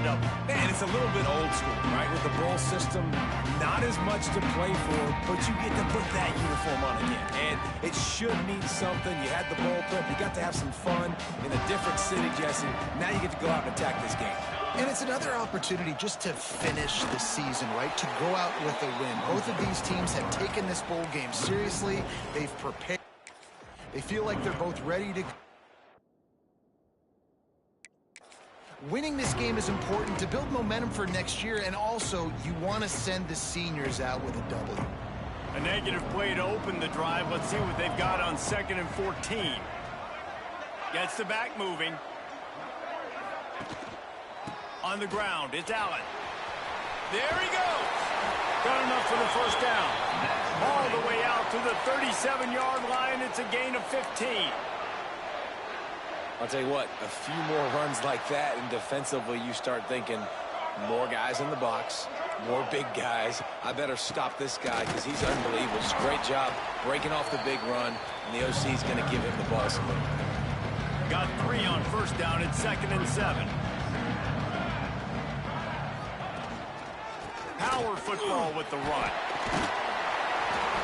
of them. And it's a little bit old school, right? With the bowl system, not as much to play for, but you get to put that uniform on again. And it should mean something. You had the bowl prep. You got to have some fun in a different city, Jesse. Now you get to go out and attack this game. And it's another opportunity just to finish the season, right? To go out with a win. Both of these teams have taken this bowl game seriously. They've prepared. They feel like they're both ready to go. Winning this game is important to build momentum for next year, and also you want to send the seniors out with a W. A negative play to open the drive. Let's see what they've got on 2nd and 14. Gets the back moving. On the ground, it's Allen. There he goes. Got enough for the first down. All the way out to the 37-yard line. It's a gain of 15. I'll tell you what, a few more runs like that, and defensively you start thinking more guys in the box, more big guys. I better stop this guy because he's unbelievable. Just great job breaking off the big run, and the OC is going to give him the ball some more. Got 3 on first down at 2nd and 7. Power football with the run.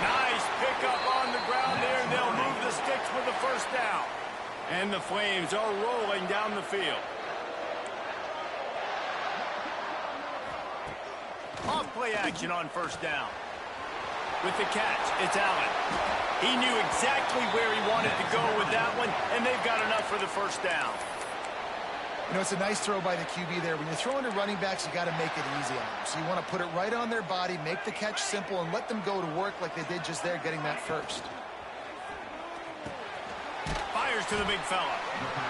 Nice pickup on the ground there. They'll move the sticks for the first down. And the Flames are rolling down the field. Off play action on first down. With the catch, it's Allen. He knew exactly where he wanted to go with that one, and they've got enough for the first down. You know, it's a nice throw by the QB there. When you're throwing to running backs, you got to make it easy on them. So you want to put it right on their body, make the catch simple, and let them go to work like they did just there, getting that first. Fires to the big fella.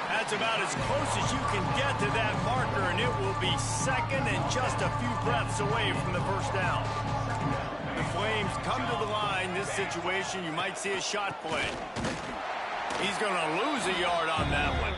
That's about as close as you can get to that marker, and it will be 2nd and just a few breaths away from the first down. The Flames come to the line. This situation, you might see a shot play. He's going to lose a yard on that one.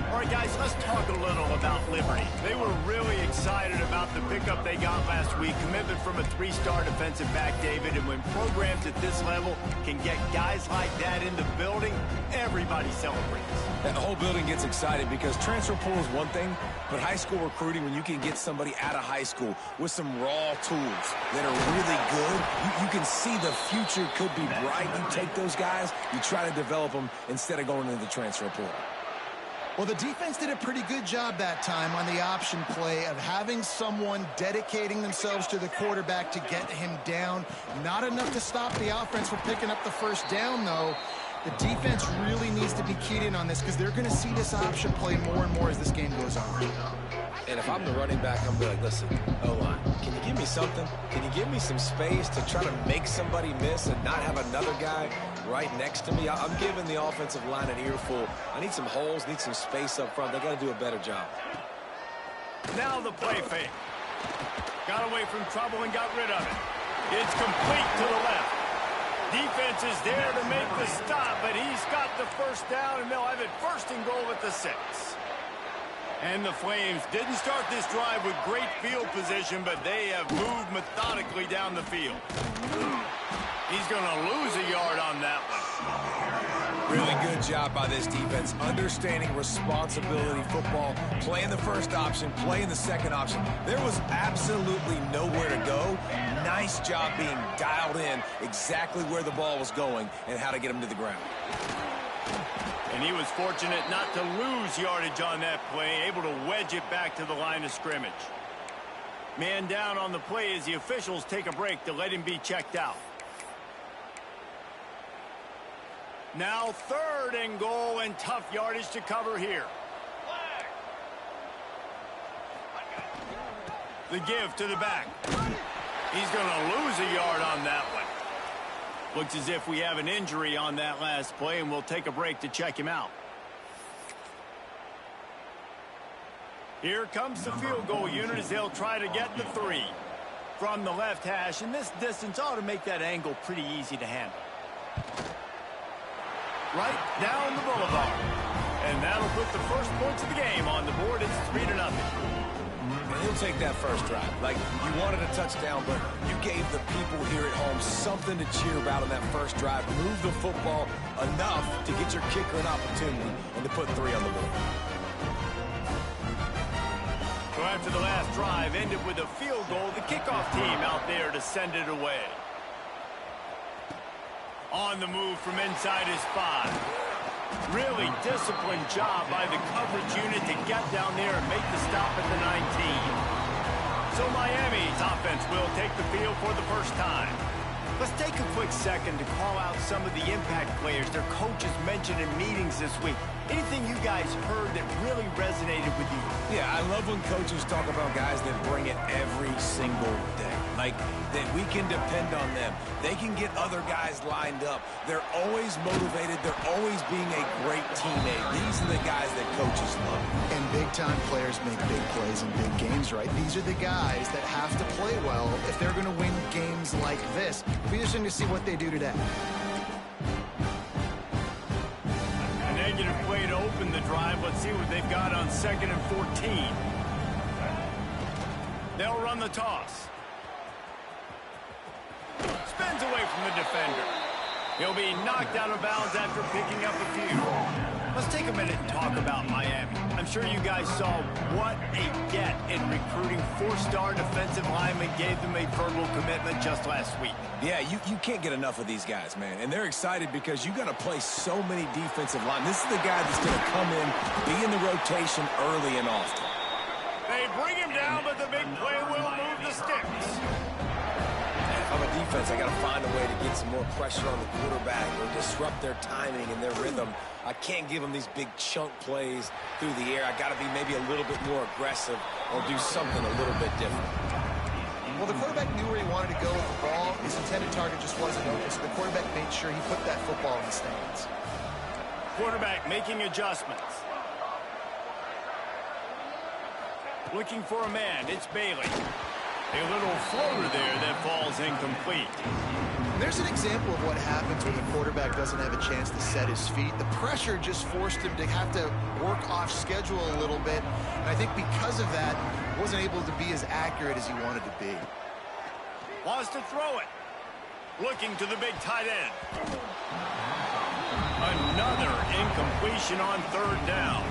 All right, guys, let's talk a little about Liberty. They were really excited about the pickup they got last week. Commitment from a 3-star defensive back, David. And when programs at this level can get guys like that in the building, everybody celebrates. The whole building gets excited because transfer pool is one thing, but high school recruiting, when you can get somebody out of high school with some raw tools that are really good, you can see the future could be bright. You take those guys, you try to develop them instead of going into the transfer pool. Well, the defense did a pretty good job that time on the option play of having someone dedicating themselves to the quarterback to get him down. Not enough to stop the offense from picking up the first down, though. The defense really needs to be keyed in on this because they're going to see this option play more and more as this game goes on. And if I'm the running back, I'm going to be like, listen, O-line, can you give me something? Can you give me some space to try to make somebody miss and not have another guy right next to me? I'm giving the offensive line an earful. I need some holes, need some space up front. They got to do a better job. Now the play fake. Got away from trouble and got rid of it. It's complete to the left. Defense is there to make the stop, but he's got the first down, and they'll have it 1st and goal at the 6. And the Flames didn't start this drive with great field position, but they have moved methodically down the field. He's going to lose a yard on that one. Really good job by this defense, understanding responsibility football, playing the first option, playing the second option. There was absolutely nowhere to go. Nice job being dialed in exactly where the ball was going and how to get him to the ground. And he was fortunate not to lose yardage on that play, able to wedge it back to the line of scrimmage. Man down on the play as the officials take a break to let him be checked out. Now 3rd and goal, and tough yardage to cover here. The give to the back. He's going to lose a yard on that one. Looks as if we have an injury on that last play, and we'll take a break to check him out. Here comes the field goal unit as they'll try to get the 3 from the left hash, and this distance ought to make that angle pretty easy to handle. Right down the boulevard. And that'll put the first points of the game on the board. It's 3-0. And he'll take that first drive. Like, you wanted a touchdown, but you gave the people here at home something to cheer about on that first drive. Move the football enough to get your kicker an opportunity and to put 3 on the board. So after the last drive ended with a field goal, the kickoff team out there to send it away. On the move from inside his 5. Really disciplined job by the coverage unit to get down there and make the stop at the 19. So Miami's offense will take the field for the first time. Let's take a quick second to call out some of the impact players their coaches mentioned in meetings this week. Anything you guys heard that really resonated with you? Yeah, I love when coaches talk about guys that bring it every single day. Like, that we can depend on them. They can get other guys lined up. They're always motivated. They're always being a great teammate. These are the guys that coaches love. And big-time players make big plays in big games, right? These are the guys that have to play well if they're going to win games like this. It'll be interesting to see what they do today. A negative play to open the drive. Let's see what they've got on 2nd and 14. They'll run the toss. Spins away from the defender. He'll be knocked out of bounds after picking up a few. Let's take a minute and talk about Miami. I'm sure you guys saw what a get in recruiting. 4-star defensive linemen gave them a verbal commitment just last week. Yeah, you can't get enough of these guys, man. And they're excited because you got to play so many defensive line. This is the guy that's going to come in, be in the rotation early and often. They bring him down, but the big play will move the sticks. If I'm a defense, I got to find a way to get some more pressure on the quarterback or disrupt their timing and their rhythm. I can't give them these big chunk plays through the air. I got to be maybe a little bit more aggressive or do something a little bit different. Well, the quarterback knew where he wanted to go with the ball. His intended target just wasn't open, so the quarterback made sure he put that football in the stands. Quarterback making adjustments. Looking for a man. It's Bailey. A little floater there that falls incomplete. There's an example of what happens when the quarterback doesn't have a chance to set his feet. The pressure just forced him to have to work off schedule a little bit. And I think because of that, wasn't able to be as accurate as he wanted to be. Wants to throw it. Looking to the big tight end. Another incompletion on 3rd down.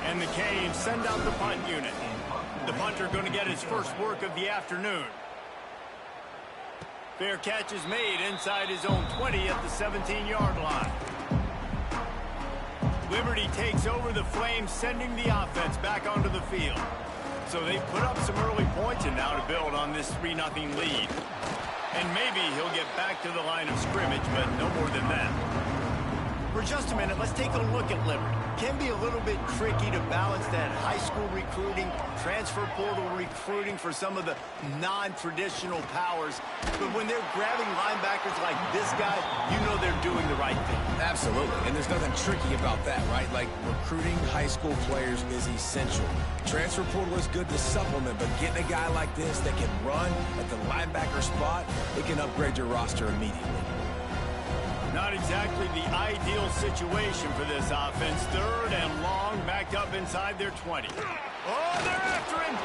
And the Canes send out the punt unit. The punter going to get his first work of the afternoon. Fair catch is made inside his own 20 at the 17-yard line. Liberty takes over the Flames, sending the offense back onto the field. So they put up some early points and now to build on this 3-0 lead. And maybe he'll get back to the line of scrimmage, but no more than that. For just a minute, let's take a look at Liberty. Can be a little bit tricky to balance that high school recruiting, transfer portal recruiting for some of the non-traditional powers. But when they're grabbing linebackers like this guy, you know they're doing the right thing. Absolutely, and there's nothing tricky about that, right? Like, recruiting high school players is essential. Transfer portal is good to supplement, but getting a guy like this that can run at the linebacker spot, it can upgrade your roster immediately. Not exactly the ideal situation for this offense. 3rd and long, backed up inside their 20. Oh, they're after him.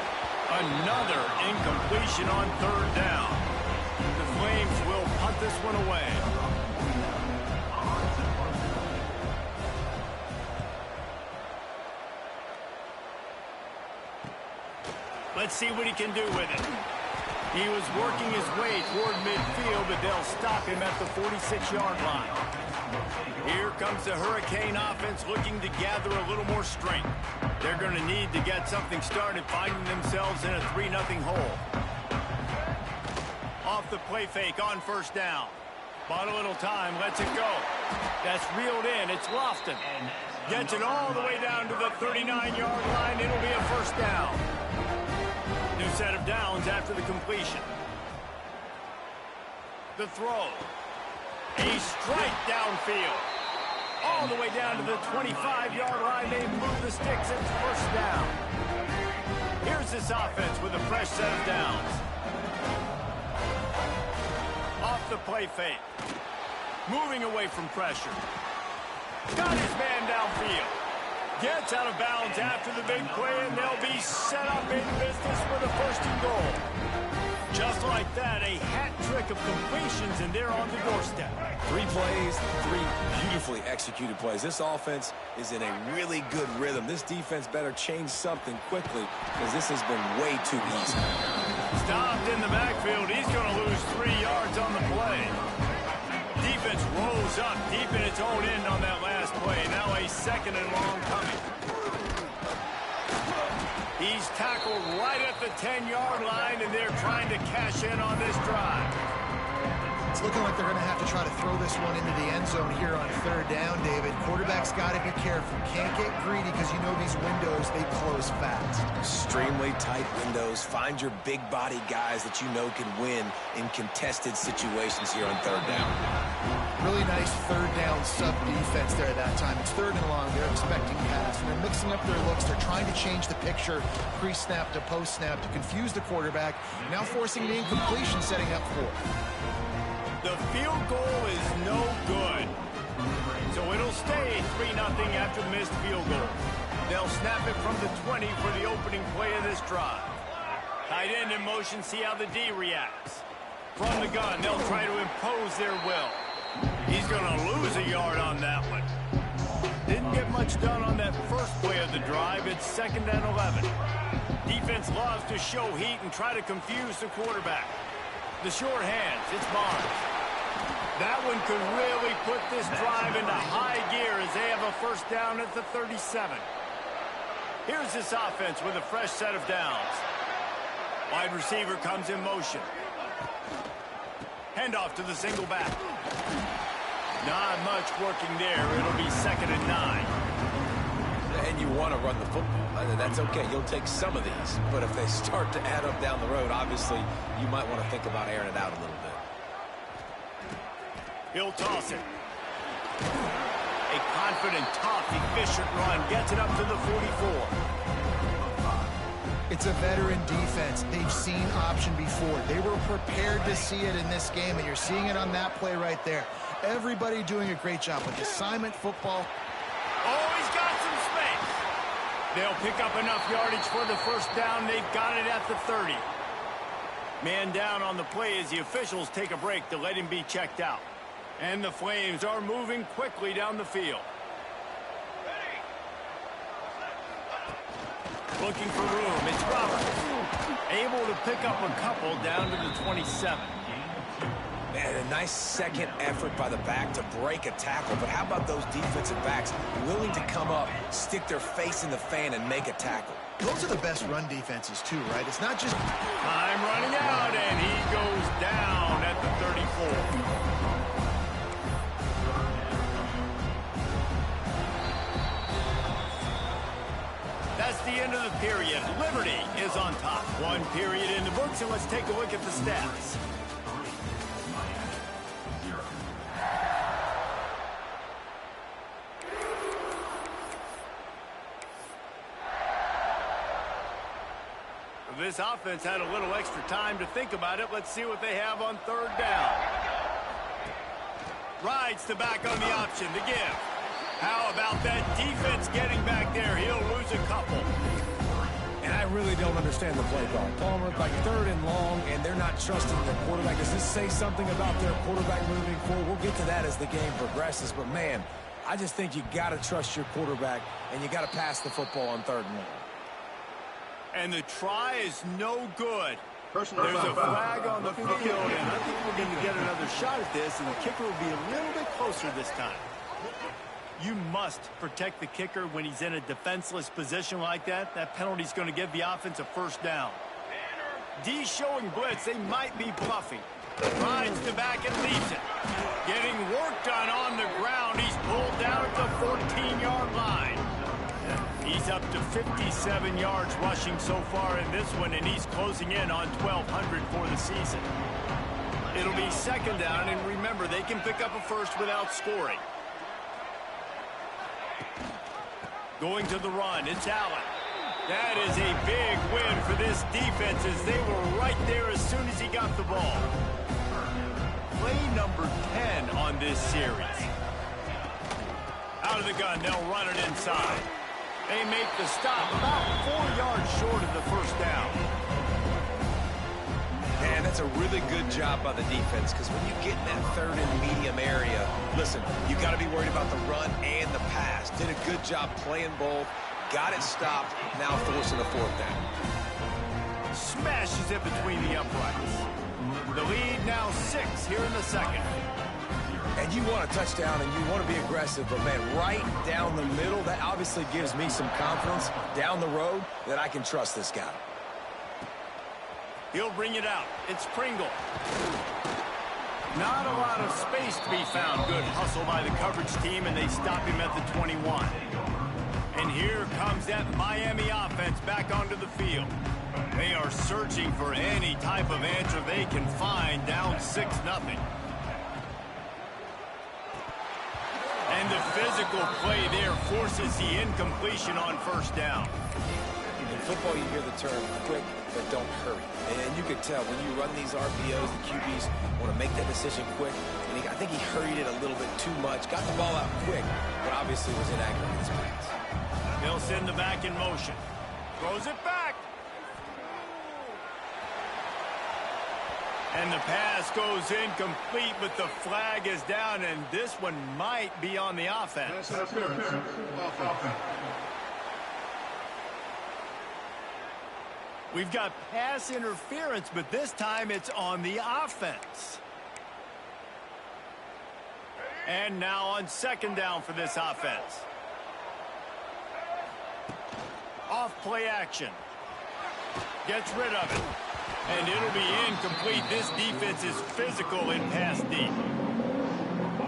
Another incompletion on 3rd down. The Flames will punt this one away. Let's see what he can do with it. He was working his way toward midfield, but they'll stop him at the 46-yard line. Here comes the Hurricane offense looking to gather a little more strength. They're going to need to get something started, finding themselves in a 3-0 hole. Off the play fake on 1st down. Bought a little time, lets it go. That's reeled in, it's Lofton. Gets it all the way down to the 39-yard line. It'll be a 1st down. New set of downs after the completion. The throw. A strike downfield. All the way down to the 25-yard line. They move the sticks. It's 1st down. Here's this offense with a fresh set of downs. Off the play fake. Moving away from pressure. Got his man downfield. Gets out of bounds after the big play, and they'll be set up in business with a 1st and goal. Just like that, a hat trick of completions, and they're on the doorstep. 3 plays, 3 beautifully executed plays. This offense is in a really good rhythm. This defense better change something quickly because this has been way too easy. Stopped in the backfield. He's going to lose 3 yards on the play. Defense rolls up deep in its own end on that last play. Now a 2nd and long coming. He's tackled right at the 10-yard line, and they're trying to cash in on this drive. It's looking like they're going to have to try to throw this one into the end zone here on 3rd down, David. Quarterback's got to be careful. Can't get greedy because you know these windows, they close fast. Extremely tight windows. Find your big body guys that you know can win in contested situations here on 3rd down. Really nice 3rd down sub defense there at that time. It's 3rd and long. They're expecting pass, and they're mixing up their looks. They're trying to change the picture pre-snap to post-snap to confuse the quarterback, now forcing the incompletion, setting up 4. The field goal is no good. So it'll stay 3-0 after the missed field goal. They'll snap it from the 20 for the opening play of this drive. Tight end in motion, see how the D reacts. From the gun, they'll try to impose their will. He's going to lose a yard on that one. Didn't get much done on that first play of the drive. It's 2nd and 11. Defense loves to show heat and try to confuse the quarterback. The short hands, it's Barnes. That one could really put this drive into high gear as they have a 1st down at the 37. Here's this offense with a fresh set of downs. Wide receiver comes in motion. Handoff to the single back. Not much working there. It'll be 2nd and 9. And you want to run the football. That's okay. You'll take some of these. But if they start to add up down the road, obviously, you might want to think about airing it out a little bit. He'll toss it. A confident, tough, efficient run. Gets it up to the 44. It's a veteran defense. They've seen option before. They were prepared to see it in this game, and you're seeing it on that play right there. Everybody doing a great job with assignment football. Oh, he's got some space. They'll pick up enough yardage for the 1st down. They've got it at the 30. Man down on the play as the officials take a break to let him be checked out. And the Flames are moving quickly down the field. Looking for room. It's Roberts. Able to pick up a couple down to the 27. Man, a nice 2nd effort by the back to break a tackle. But how about those defensive backs willing to come up, stick their face in the fan, and make a tackle? Those are the best run defenses, too, right? It's not just... Time running out, and he goes down at the 34. That's the end of the period. Liberty is on top. 1 period in the books, and let's take a look at the stats. This offense had a little extra time to think about it. Let's see what they have on 3rd down. Rides the back on the option to give. How about that defense getting back there? He'll lose a couple. And I really don't understand the play call. Palmer, like 3rd and long, and they're not trusting their quarterback. Does this say something about their quarterback moving forward? We'll get to that as the game progresses. But, man, I just think you got to trust your quarterback, and you got to pass the football on 3rd and long. And the try is no good. There's a flag on the field, and I think we're going to get another shot at this, and the kicker will be a little bit closer this time. You must protect the kicker when he's in a defenseless position like that. That penalty's going to give the offense a 1st down. D showing blitz. They might be bluffing. Rides the back and leaves it. Getting work done on the ground. He's pulled down at the 14-yard line. He's up to 57 yards rushing so far in this one, and he's closing in on 1,200 for the season. It'll be 2nd down, and remember, they can pick up a 1st without scoring. Going to the run, it's Allen. That is a big win for this defense as they were right there as soon as he got the ball. Play number 10 on this series. Out of the gun, they'll run it inside. They make the stop about 4 yards short of the 1st down. Man, a really good job by the defense, because when you get in that third and medium area, listen, you got to be worried about the run and the pass. Did a good job playing both, got it stopped, now forcing a fourth down. Smashes it between the uprights. The lead now 6 here in the second. And you want a touchdown and you want to be aggressive, but man, right down the middle, that obviously gives me some confidence down the road that I can trust this guy. He'll bring it out. It's Pringle. Not a lot of space to be found. Good hustle by the coverage team, and they stop him at the 21. And here comes that Miami offense back onto the field. They are searching for any type of answer they can find, down 6-0. And the physical play there forces the incompletion on first down. In football, you hear the term quick, but don't hurry. And you can tell when you run these RPOs, the QBs want to make that decision quick. And I think he hurried it a little bit too much. Got the ball out quick, but obviously was inaccurate in his pass. They'll send the back in motion. Throws it back. And the pass goes incomplete, but the flag is down, and this one might be on the offense. We've got pass interference, but this time it's on the offense. And now on second down for this offense. Off play action. Gets rid of it. And it'll be incomplete. This defense is physical in pass deep.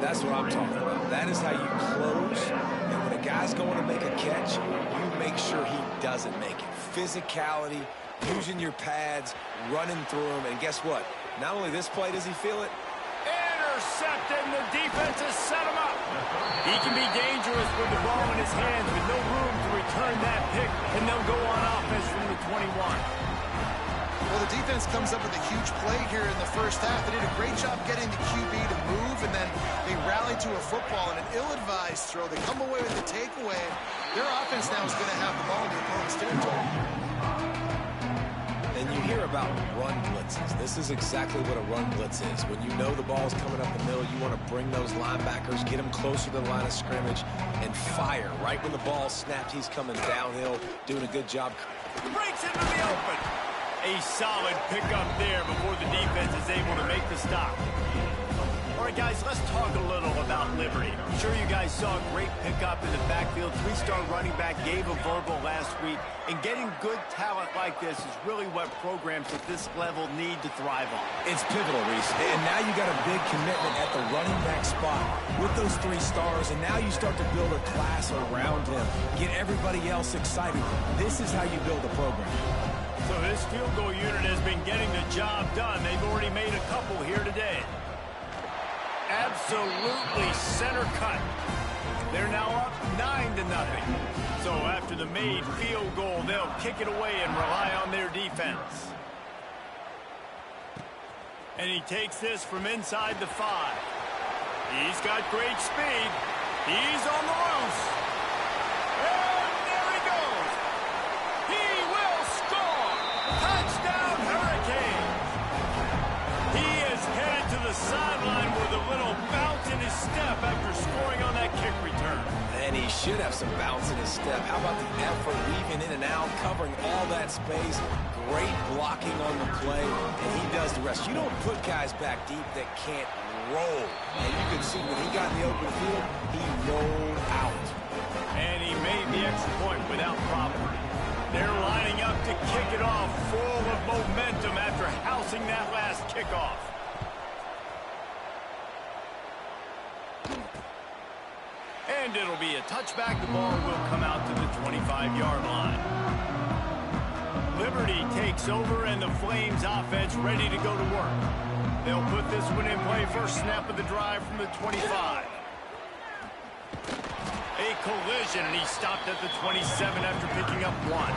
That's what I'm talking about. That is how you close. And when a guy's going to make a catch, you make sure he doesn't make it. Physicality, using your pads, running through them. And guess what? Not only this play does he feel it. Intercepted, and the defense has set him up. He can be dangerous with the ball in his hands, with no room to return that pick, and they'll go on offense from the 21. Well, the defense comes up with a huge play here in the first half. They did a great job getting the QB to move, and then they rallied to a football and an ill-advised throw. They come away with the takeaway. Their offense now is going to have the ball in the opponent's territory. And you hear about run blitzes. This is exactly what a run blitz is. When you know the ball's coming up the middle, you want to bring those linebackers, get them closer to the line of scrimmage, and fire. Right when the ball snapped, he's coming downhill, doing a good job. Breaks into the open. A solid pickup there before the defense is able to make the stop. All right, guys, let's talk a little about Liberty. I'm sure you guys saw a great pickup in the backfield. 3-star running back gave a verbal last week. And getting good talent like this is really what programs at this level need to thrive on. It's pivotal, Reese. And now you got a big commitment at the running back spot with those 3 stars. And now you start to build a class around him. Get everybody else excited. This is how you build a program. So this field goal unit has been getting the job done. They've already made a couple here today. Absolutely center cut. They're now up 9-0. So after the made field goal, they'll kick it away and rely on their defense. And he takes this from inside the 5. He's got great speed. He's on the loose. And there he goes. He will score. Touchdown, Hurricanes. He is headed to the sideline with a little bounce in his step after scoring on that kick return. And he should have some bounce in his step. How about the effort, weaving in and out, covering all that space. Great blocking on the play, and he does the rest. You don't put guys back deep that can't roll. And you can see when he got in the open field, he rolled out. And he made the extra point without problem. They're lining up to kick it off, full of momentum after housing that last kickoff. And it'll be a touchback. The ball will come out to the 25-yard line. Liberty takes over, and the Flames offense ready to go to work. They'll put this one in play. First snap of the drive from the 25. A collision, and he stopped at the 27 after picking up 1.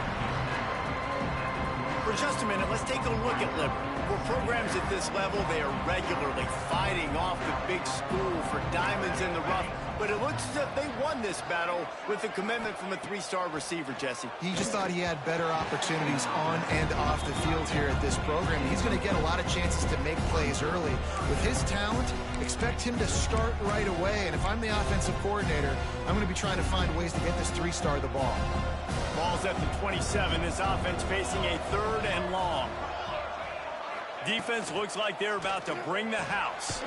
For just a minute, let's take a look at Liberty. For programs at this level, they are regularly fighting off the big school for diamonds in the rough. but it looks as if they won this battle with a commitment from a three-star receiver, Jesse. He just thought he had better opportunities on and off the field here at this program. He's going to get a lot of chances to make plays early. With his talent, expect him to start right away. And if I'm the offensive coordinator, I'm going to be trying to find ways to get this three-star the ball. Ball's at the 27. This offense facing a 3rd and long. Defense looks like they're about to bring the house.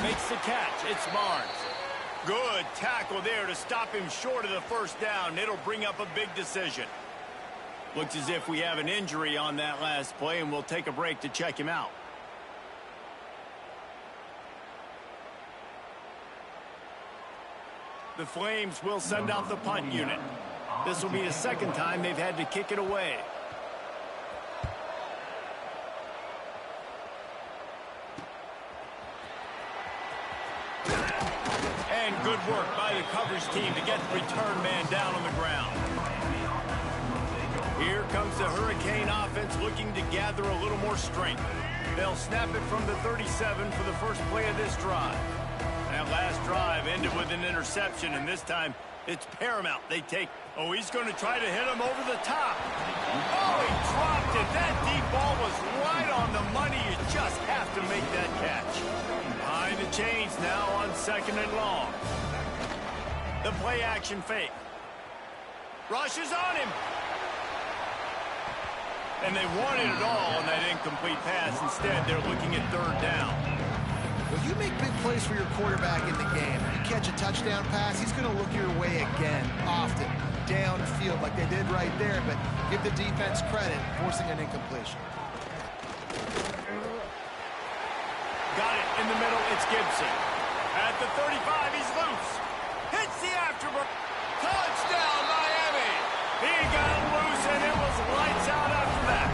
Makes the catch. It's Barnes. Good tackle there to stop him short of the first down. It'll bring up a big decision. Looks as if we have an injury on that last play, and we'll take a break to check him out. The Flames will send out the punt unit. This will be the 2nd time they've had to kick it away. And good work by the coverage team to get the return man down on the ground. Here comes the Hurricane offense looking to gather a little more strength. They'll snap it from the 37 for the first play of this drive. That last drive ended with an interception, and this time it's paramount. They take, oh, he's going to try to hit him over the top. Oh, he dropped it. That deep ball was right on the money. You just have to make that catch. Behind the chains now on 2nd and long. The play action fake. Rushes on him. And they wanted it all on that incomplete pass. Instead, they're looking at 3rd down. Well, you make big plays for your quarterback in the game. You catch a touchdown pass, he's going to look your way again, often, downfield like they did right there, but give the defense credit, forcing an incompletion. Got it in the middle, it's Gibson. At the 35, he's loose. Hits the afterburner. Touchdown, Miami! He got loose, and it was lights out after that.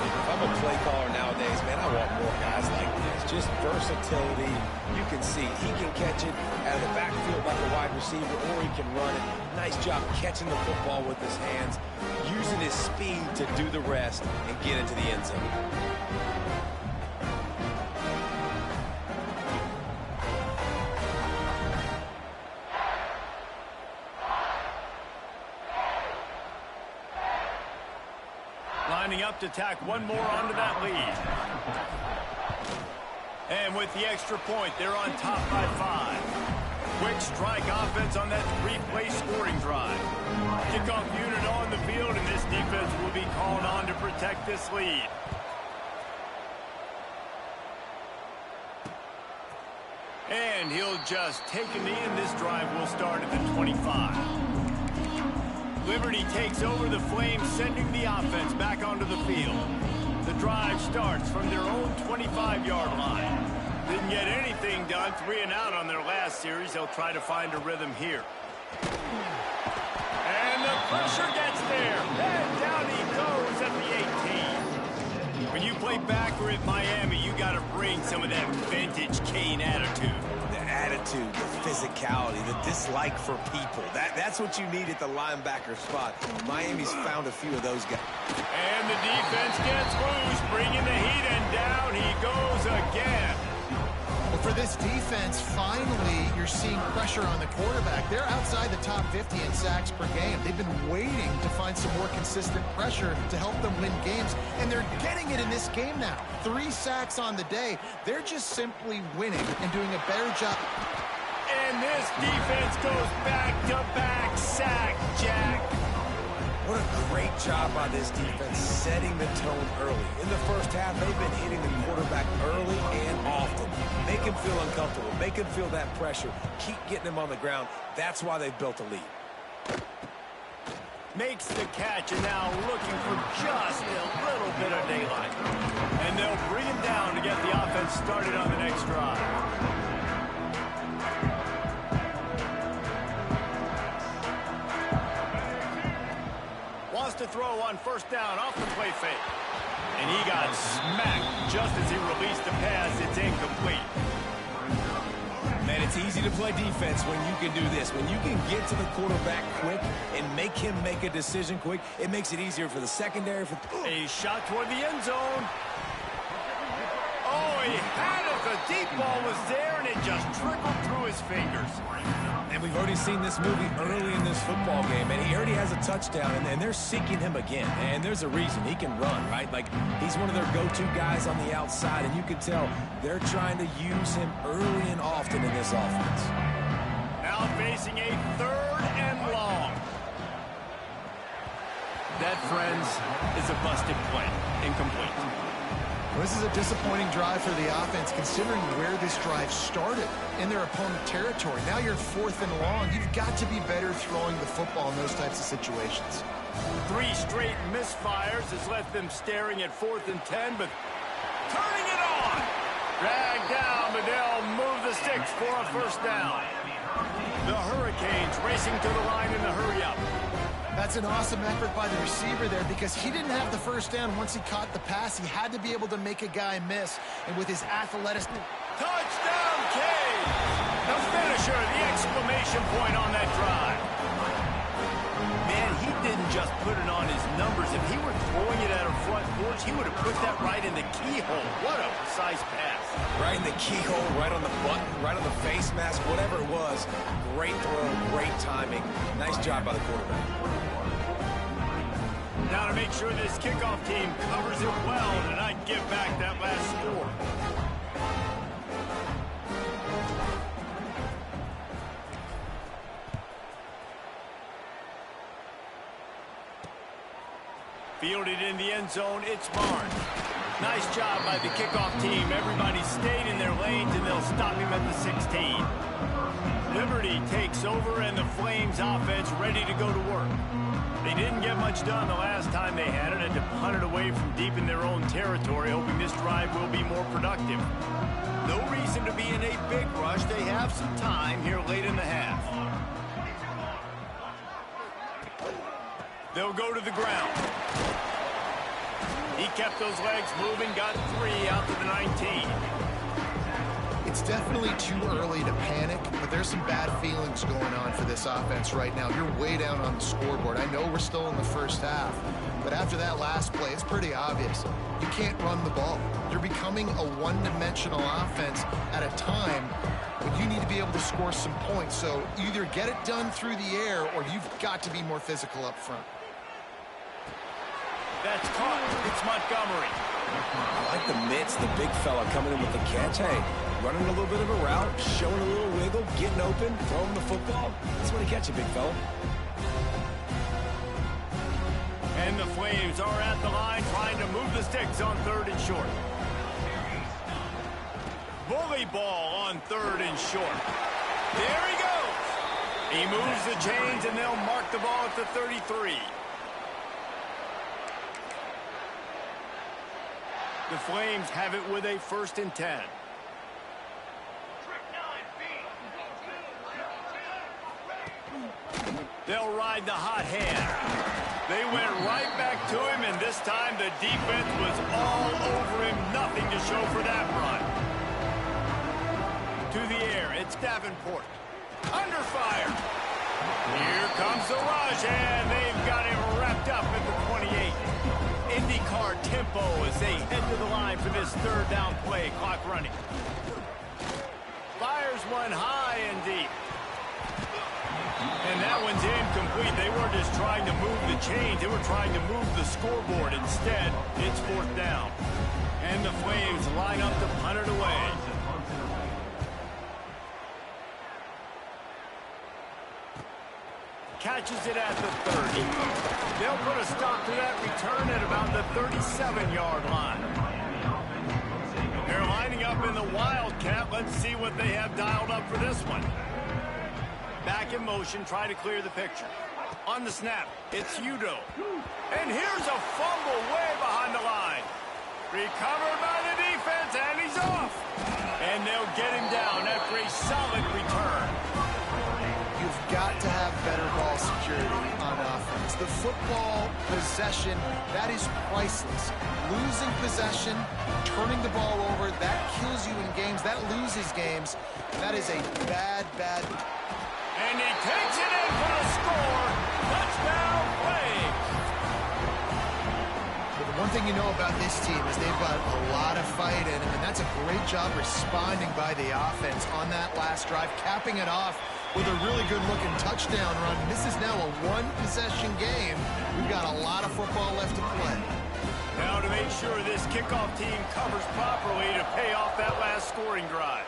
If I'm a play caller nowadays, man, I want more guys like this. Just versatility. You can see he can catch it out of the backfield like a wide receiver, or he can run it. Nice job catching the football with his hands, using his speed to do the rest and get into the end zone. Lining up to tack one more onto that lead. And with the extra point, they're on top by 5. Quick strike offense on that 3-play scoring drive. Kickoff unit on the field, and this defense will be called on to protect this lead. And he'll just take a knee, and this drive will start at the 25. Liberty takes over the Flames, sending the offense back onto the field. The drive starts from their own 25-yard line. Didn't get anything done, 3 and out on their last series. They'll try to find a rhythm here. And the pressure gets there. And down he goes at the 18. When you play backer at Miami, you got to bring some of that vintage Kane attitude. The attitude, the physicality, the dislike for people. That's what you need at the linebacker spot. Miami's found a few of those guys. And the defense gets loose, bringing the heat, and down he goes again. Well, for this defense, finally, you're seeing pressure on the quarterback. They're outside the top 50 in sacks per game. They've been waiting to find some more consistent pressure to help them win games, and they're getting it in this game now. 3 sacks on the day. They're just simply winning and doing a better job. And this defense goes back-to-back sack, Jack. What a great job by this defense setting the tone early. In the first half, they've been hitting the quarterback early and often. Make him feel uncomfortable. Make him feel that pressure. Keep getting him on the ground. That's why they've built a lead. Makes the catch, and now looking for just a little bit of daylight. And they'll bring him down to get the offense started on the next drive. Wants to throw on first down off the play fake. And he got smacked just as he released the pass. It's incomplete. Man, it's easy to play defense when you can do this. When you can get to the quarterback quick and make him make a decision quick, it makes it easier for the secondary. A shot toward the end zone. Oh, he had it. The deep ball was there, and it just trickled through his fingers. And we've already seen this movie early in this football game, and he already has a touchdown, and they're seeking him again. And there's a reason. He can run, right? Like, he's one of their go-to guys on the outside, and you can tell they're trying to use him early and often in this offense. Now facing a 3rd and long. That, friends, is a busted play. Incomplete. This is a disappointing drive for the offense, considering where this drive started, in their opponent territory. Now you're 4th and long. You've got to be better throwing the football in those types of situations. 3 straight misfires has left them staring at 4th and 10, but turning it on. Dragged down, but they'll move the sticks for a 1st down. The Hurricanes racing to the line in the hurry-up. That's an awesome effort by the receiver there, because he didn't have the 1st down once he caught the pass. He had to be able to make a guy miss, and with his athleticism. Touchdown, Cade! The finisher, the exclamation point on that drive. Man, he didn't just put it on his numbers. If he were throwing it at a front porch, he would have put that right in the keyhole. What a precise pass. Right in the keyhole, right on the button, right on the face mask, whatever it was. Great throw, great timing. Nice job by the quarterback. Now to make sure this kickoff team covers it well and not give back that last score. Fielded in the end zone, it's Barnes. Nice job by the kickoff team. Everybody stayed in their lanes, and they'll stop him at the 16. Liberty takes over, and the Flames offense ready to go to work. They didn't get much done the last time they had it, and to punt it away from deep in their own territory, hoping this drive will be more productive. No reason to be in a big rush. They have some time here late in the half. They'll go to the ground. He kept those legs moving, got 3 out to the 19. It's definitely too early to panic, but there's some bad feelings going on for this offense right now. You're way down on the scoreboard. I know we're still in the 1st half, but after that last play, it's pretty obvious. You can't run the ball. You're becoming a one-dimensional offense at a time when you need to be able to score some points. So either get it done through the air, or you've got to be more physical up front. That's caught. It's Montgomery. I like the mitts, the big fella coming in with the catch. Hey, running a little bit of a route, showing a little wiggle, getting open, throwing the football. That's when he catch you, big fella. And the Flames are at the line trying to move the sticks on 3rd and short. Bully ball on 3rd and short. There he goes. He moves the chains, and they'll mark the ball at the 33. The Flames have it with a 1st and 10. They'll ride the hot hand. They went right back to him, and this time the defense was all over him. Nothing to show for that run. To the air, it's Davenport. Under fire. Here comes the rush, and they've got it wrapped up at the 28. IndyCar tempo as they head to the line for this 3rd down play. Clock running. Fires one high and deep. And that one's incomplete. They weren't just trying to move the chains. They were trying to move the scoreboard. Instead, it's 4th down. And the Flames line up to punt it away. Catches it at the 30. They'll put a stop to that return at about the 37-yard line. They're lining up in the Wildcat. Let's see what they have dialed up for this one. Back in motion, try to clear the picture. On the snap, it's Udo. And here's a fumble way behind the line. Recovered by the defense, and he's off. And they'll get him down after a solid return. You've got to have better ball security on offense. The football possession, that is priceless. Losing possession, turning the ball over, that kills you in games. That loses games. That is a bad. And he takes it in for the score. Touchdown, Flames. With one thing you know about this team is they've got a lot of fight in them, and that's a great job responding by the offense on that last drive, capping it off with a really good-looking touchdown run. This is now a one-possession game. We've got a lot of football left to play. Now to make sure this kickoff team covers properly to pay off that last scoring drive.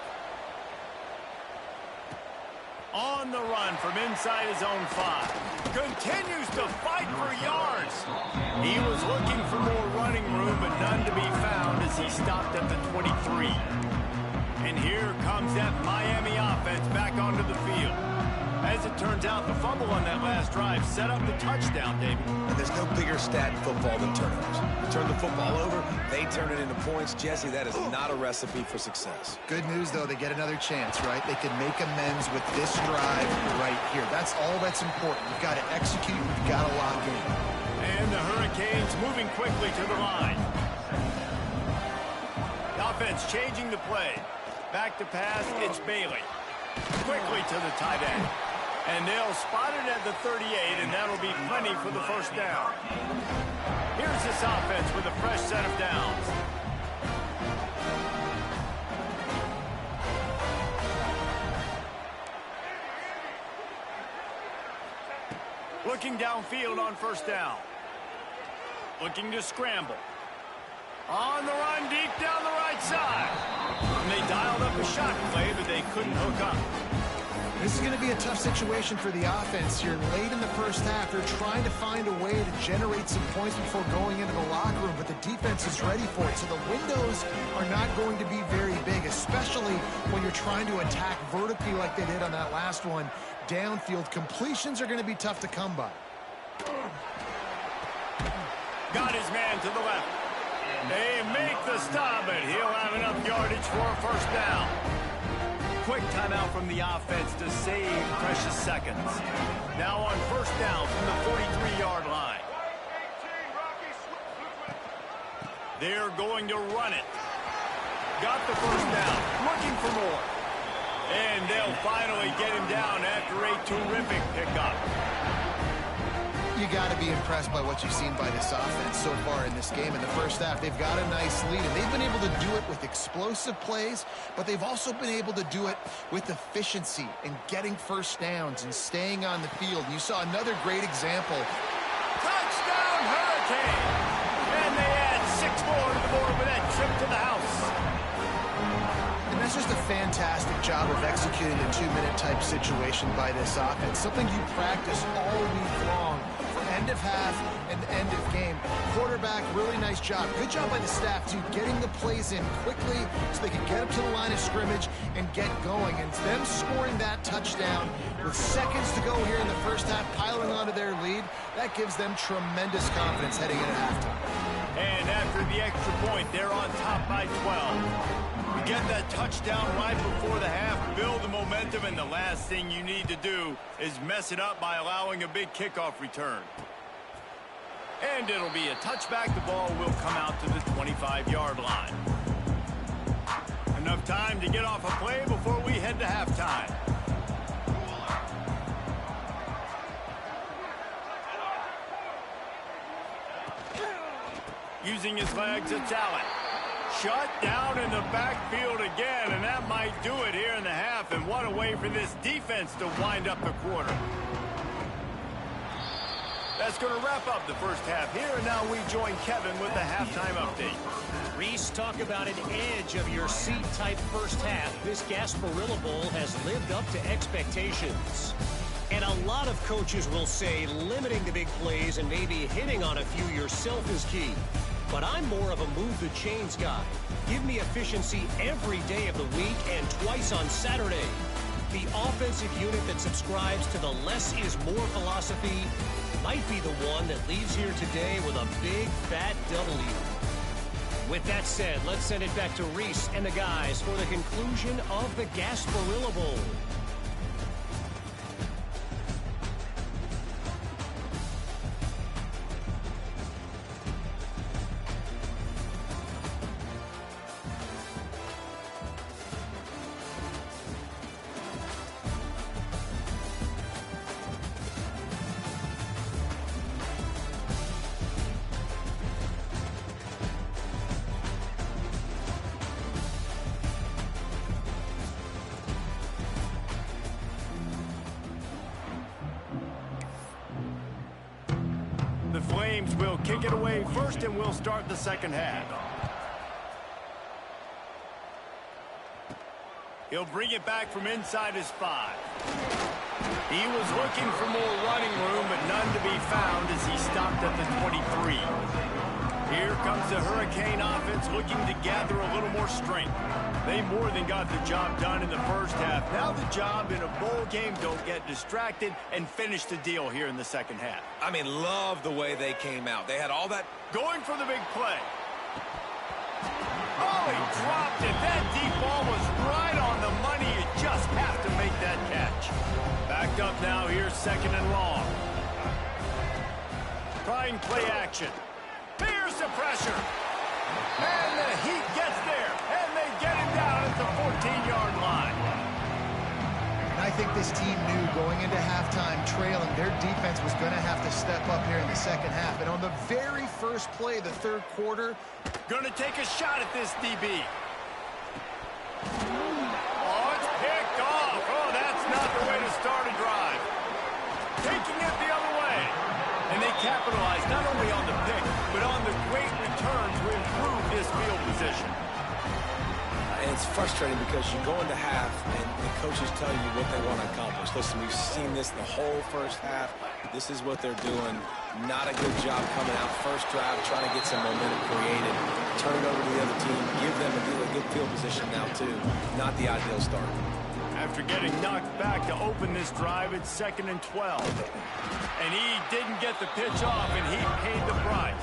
On the run from inside his own 5. Continues to fight for yards. He was looking for more running room, but none to be found as he stopped at the 23. And here comes that Miami offense back onto the field. As it turns out, the fumble on that last drive set up the touchdown, David. And there's no bigger stat in football than turnovers. You turn the football over, they turn it into points. Jesse, that is not a recipe for success. Good news, though, they get another chance, right? They can make amends with this drive right here. That's all that's important. You've got to execute, you've got to lock in. And the Hurricanes moving quickly to the line. The offense changing the play. Back to pass, it's Bailey. Quickly to the tight end. And they'll spot it at the 38, and that'll be plenty for the first down. Here's this offense with a fresh set of downs. Looking downfield on first down. Looking to scramble. On the run, deep down the right side. And they dialed up a shot play, but they couldn't hook up. This is going to be a tough situation for the offense here. Late in the first half, they're trying to find a way to generate some points before going into the locker room, but the defense is ready for it. So the windows are not going to be very big, especially when you're trying to attack vertically like they did on that last one. Downfield completions are going to be tough to come by. Got his man to the left. They make the stop, but he'll have enough yardage for a first down. Quick timeout from the offense to save precious seconds. Now on first down from the 43-yard line. They're going to run it. Got the first down. Looking for more. And they'll finally get him down after a terrific pickup. You got to be impressed by what you've seen by this offense so far in this game. In the first half, they've got a nice lead, and they've been able to do it with explosive plays, but they've also been able to do it with efficiency and getting first downs and staying on the field. You saw another great example. Touchdown, Hurricane! And they add 6 more to the board with that trip to the house. And that's just a fantastic job of executing a 2-minute type situation by this offense, something you practice all week long. End of half and end of game. Quarterback, really nice job. Good job by the staff, too, getting the plays in quickly so they can get up to the line of scrimmage and get going. And them scoring that touchdown with seconds to go here in the first half, piling onto their lead, that gives them tremendous confidence heading into halftime. And after the extra point, they're on top by 12. You get that touchdown right before the half, build the momentum, and the last thing you need to do is mess it up by allowing a big kickoff return. And it'll be a touchback. The ball will come out to the 25-yard line. Enough time to get off a play before we head to halftime. Using his legs, it's Allen. Shut down in the backfield again, and that might do it here in the half. And what a way for this defense to wind up the quarter. That's going to wrap up the first half here, and now we join Kevin with the halftime update. Reese, talk about an edge of your seat type first half. This Gasparilla Bowl has lived up to expectations. And a lot of coaches will say limiting the big plays and maybe hitting on a few yourself is key. But I'm more of a move the chains guy. Give me efficiency every day of the week and twice on Saturday. The offensive unit that subscribes to the less is more philosophy might be the one that leaves here today with a big fat W. With that said, let's send it back to Reese and the guys for the conclusion of the Gasparilla Bowl. Flames will kick it away first, and we'll start the second half. He'll bring it back from inside his 5. He was looking for more running room, but none to be found as he stopped at the 23. Here comes the Hurricane offense looking to gather a little more strength. They more than got the job done in the first half. Now the job in a bowl game, don't get distracted and finish the deal here in the second half. I mean, love the way they came out. They had all that. Going for the big play. Oh, he dropped it. That deep ball was right on the money. You just have to make that catch. Backed up now here, second and long. Trying play action. Here's the pressure. And the Heat gets there. And they get him down at the 14-yard line. And I think this team knew going into halftime trailing, their defense was going to have to step up here in the second half. And on the very first play of the third quarter, going to take a shot at this DB. Oh, it's picked off. Oh, that's not the way to start a drive. Taking it the other way. And they capitalize not only on the pick, but on the great return to improve this field position. And it's frustrating because you go into half and the coaches tell you what they want to accomplish. Listen, we've seen this the whole first half. This is what they're doing. Not a good job coming out first drive, trying to get some momentum created. Turn it over to the other team. Give them a good field position now, too. Not the ideal start. After getting knocked back to open this drive, it's 2nd and 12. And he didn't get the pitch off, and he paid the price.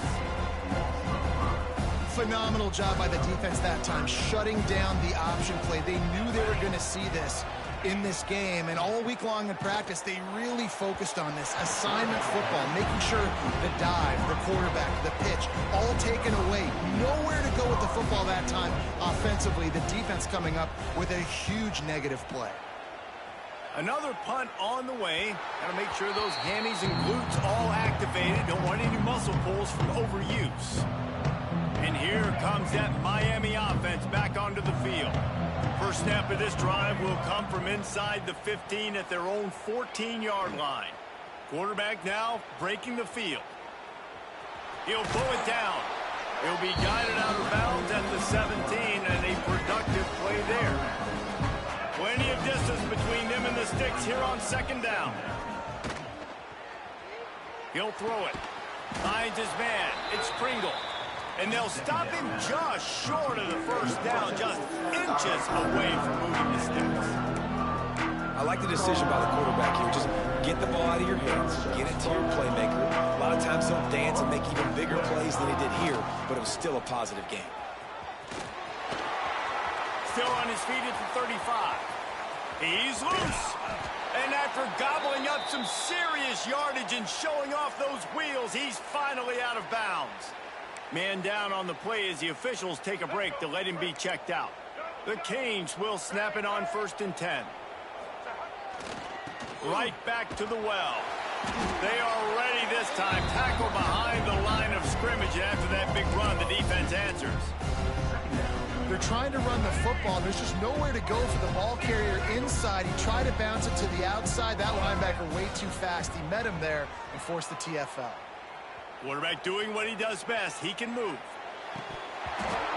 Phenomenal job by the defense that time, shutting down the option play. They knew they were going to see this in this game, and all week long in practice, they really focused on this assignment football, making sure the dive, the quarterback, the pitch, all taken away. Nowhere to go with the football that time offensively. The defense coming up with a huge negative play. Another punt on the way. Got to make sure those hammies and glutes all activated. Don't want any muscle pulls from overuse. And here comes that Miami offense back onto the field. First snap of this drive will come from inside the 15 at their own 14-yard line. Quarterback now breaking the field. He'll pull it down. He'll be guided out of bounds at the 17, and a productive play there. Plenty of distance between them and the sticks here on second down. He'll throw it. Finds his man. It's Pringle. And they'll stop him just short of the first down, just inches away from moving the sticks. I like the decision by the quarterback here. Just get the ball out of your hands, get it to your playmaker. A lot of times he'll dance and make even bigger plays than he did here, but it was still a positive game. Still on his feet at the 35. He's loose. And after gobbling up some serious yardage and showing off those wheels, he's finally out of bounds. Man down on the play as the officials take a break to let him be checked out. The Canes will snap it on 1st and 10. Right back to the well. They are ready this time. Tackle behind the line of scrimmage. And after that big run, the defense answers. They're trying to run the football. There's just nowhere to go for the ball carrier inside. He tried to bounce it to the outside. That linebacker way too fast. He met him there and forced the TFL. Quarterback doing what he does best. He can move.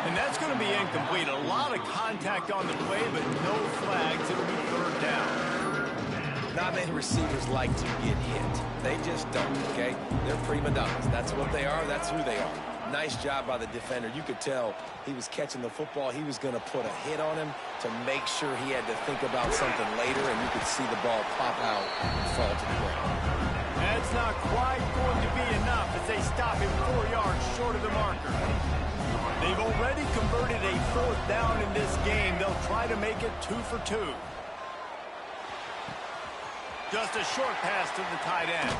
And that's going to be incomplete. A lot of contact on the play, but no flags. It'll be 3rd down. Not many receivers like to get hit. They just don't, okay? They're prima donnas. That's what they are. That's who they are. Nice job by the defender. You could tell he was catching the football. He was going to put a hit on him to make sure he had to think about something later, and you could see the ball pop out and fall to the ground. That's not quite going to be enough as they stop him 4 yards short of the marker. They've already converted a 4th down in this game. They'll try to make it 2 for 2. Just a short pass to the tight end.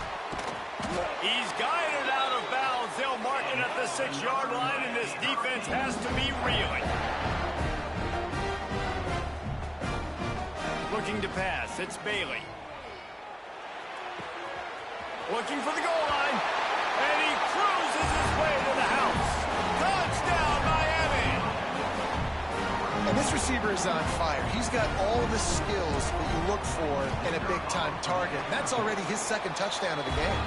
He's guided out of bounds. They'll mark it at the 6-yard line, and this defense has to be reeling. Looking to pass. It's Bailey. Looking for the goal line. And he cruises his way to the house. Touchdown, Miami. And this receiver is on fire. He's got all the skills that you look for in a big-time target. That's already his 2nd touchdown of the game.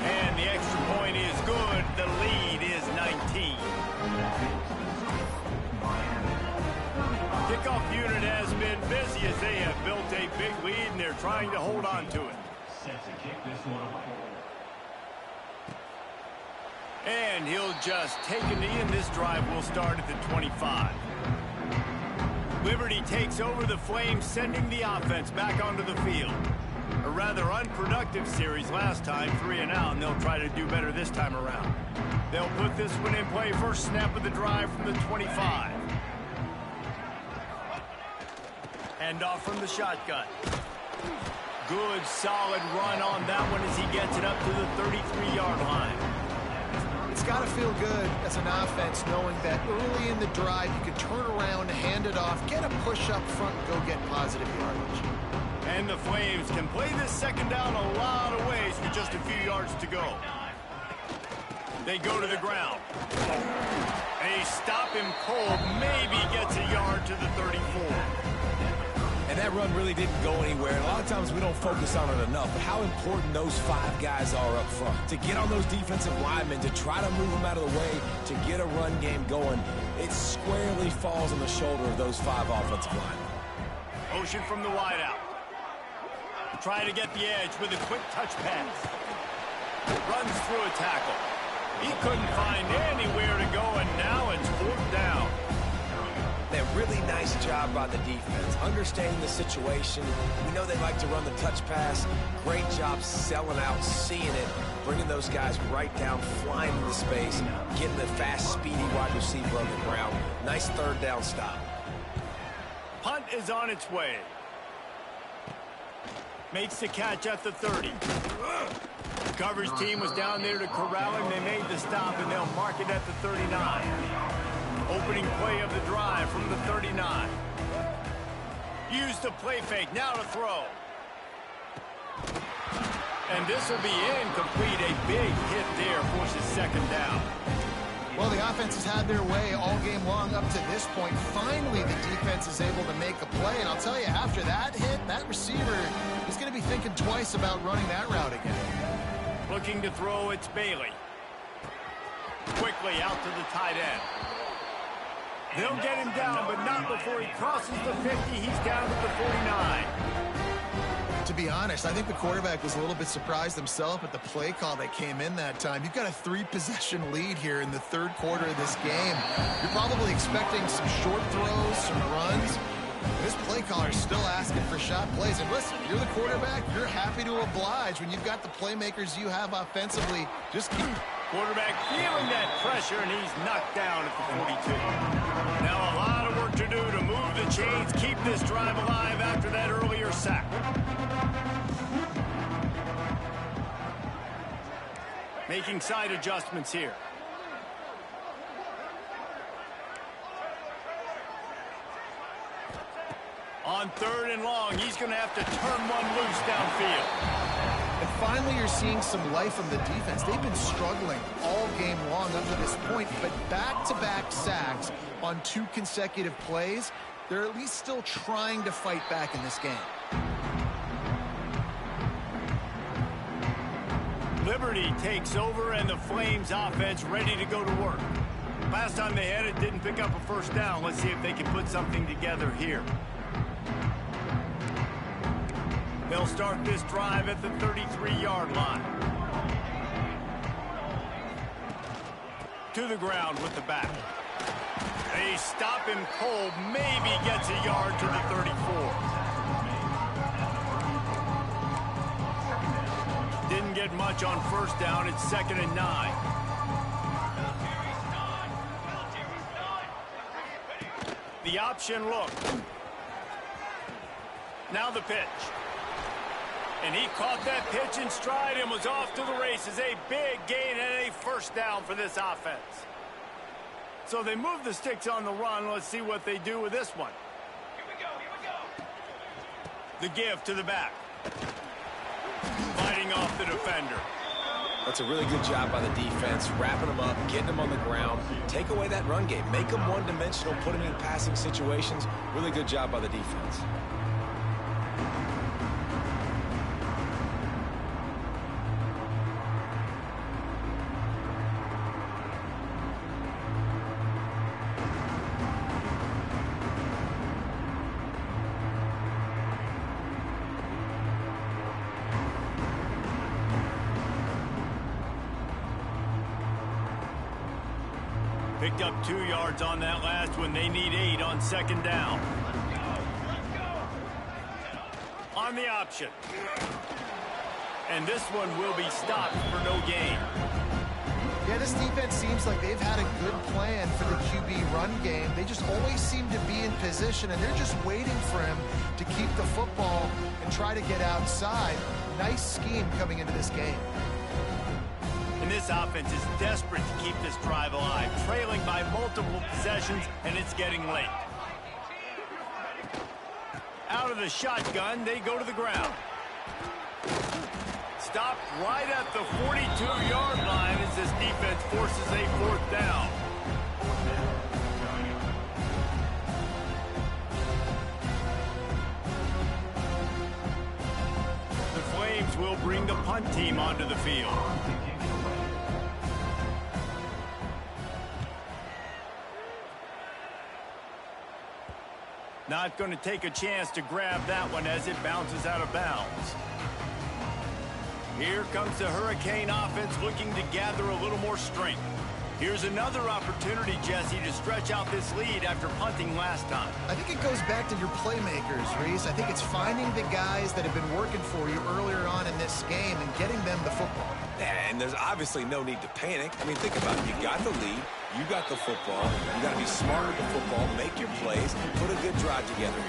And the extra point is good. The lead is 19. Kickoff unit has been busy as they have built a big lead, and they're trying to hold on to it. And he'll just take a knee, and this drive will start at the 25. Liberty takes over the Flames, sending the offense back onto the field. A rather unproductive series last time, 3 and out, and they'll try to do better this time around. They'll put this one in play. First snap of the drive from the 25. Hand off from the shotgun. Good, solid run on that one as he gets it up to the 33-yard line. It's got to feel good as an offense knowing that early in the drive you can turn around, hand it off, get a push up front, and go get positive yardage. And the Flames can play this second down a lot of ways with just a few yards to go. They go to the ground. They stop him cold, maybe gets a yard to the 34. And that run really didn't go anywhere. And a lot of times we don't focus on it enough, but how important those 5 guys are up front. To get on those defensive linemen, to try to move them out of the way, to get a run game going, it squarely falls on the shoulder of those 5 offensive linemen. Motion from the wideout. Trying to get the edge with a quick touch pass. Runs through a tackle. He couldn't find anywhere to go, and now it's 4th down. A really nice job by the defense, understanding the situation. We know they like to run the touch pass. Great job selling out, seeing it, bringing those guys right down, flying into space, getting the fast, speedy wide receiver on the ground. Nice 3rd down stop. Punt is on its way. Makes the catch at the 30. The coverage team was down there to corral him. They made the stop, and they'll mark it at the 39. Opening play of the drive from the 39. Use the play fake, now to throw. And this will be incomplete. A big hit there, forces 2nd down. Well, the offense has had their way all game long up to this point. Finally, the defense is able to make a play. And I'll tell you, after that hit, that receiver is going to be thinking twice about running that route again. Looking to throw, it's Bailey. Quickly out to the tight end. They'll get him down, but not before he crosses the 50. He's down to the 49. To be honest, I think the quarterback was a little bit surprised himself at the play call that came in that time. You've got a 3-possession lead here in the 3rd quarter of this game. You're probably expecting some short throws, some runs. This play caller is still asking for shot plays. And listen, you're the quarterback. You're happy to oblige when you've got the playmakers you have offensively. Just keep... Quarterback feeling that pressure, and he's knocked down at the 42. Now a lot of work to do to move the chains, keep this drive alive after that earlier sack. Making side adjustments here. On 3rd and long, he's going to have to turn one loose downfield. And finally, you're seeing some life from the defense. They've been struggling all game long up to this point, but back-to-back sacks on 2 consecutive plays, they're at least still trying to fight back in this game. Liberty takes over, and the Flames offense ready to go to work. Last time they had it, didn't pick up a 1st down. Let's see if they can put something together here. They'll start this drive at the 33-yard line. To the ground with the back. They stop him cold, maybe gets a yard to the 34. Didn't get much on 1st down. It's 2nd and 9. The option look. Now the pitch. And he caught that pitch in stride and was off to the races. A big gain and a 1st down for this offense. So they move the sticks on the run. Let's see what they do with this one. Here we go. The give to the back. Fighting off the defender. That's a really good job by the defense, wrapping them up, getting them on the ground. Take away that run game. Make them one-dimensional, put them in passing situations. Really good job by the defense. Picked up 2 yards on that last one. They need 8 on second down. On the option. And this one will be stopped for no gain. Yeah, this defense seems like they've had a good plan for the QB run game. They just always seem to be in position, and they're just waiting for him to keep the football and try to get outside. Nice scheme coming into this game. And this offense is desperate to keep this drive alive, trailing by multiple possessions, and it's getting late. Out of the shotgun, they go to the ground. Stopped right at the 42-yard line as this defense forces a 4th down. The Flames will bring the punt team onto the field. Not going to take a chance to grab that one as it bounces out of bounds. Here comes the Hurricane offense looking to gather a little more strength. Here's another opportunity, Jesse, to stretch out this lead after punting last time. I think it goes back to your playmakers, Reese. I think it's finding the guys that have been working for you earlier on in this game and getting them the football. And there's obviously no need to panic. I mean, think about it. You got the lead. You got the football. You got to be smart with the football, make your plays, put a good drive together.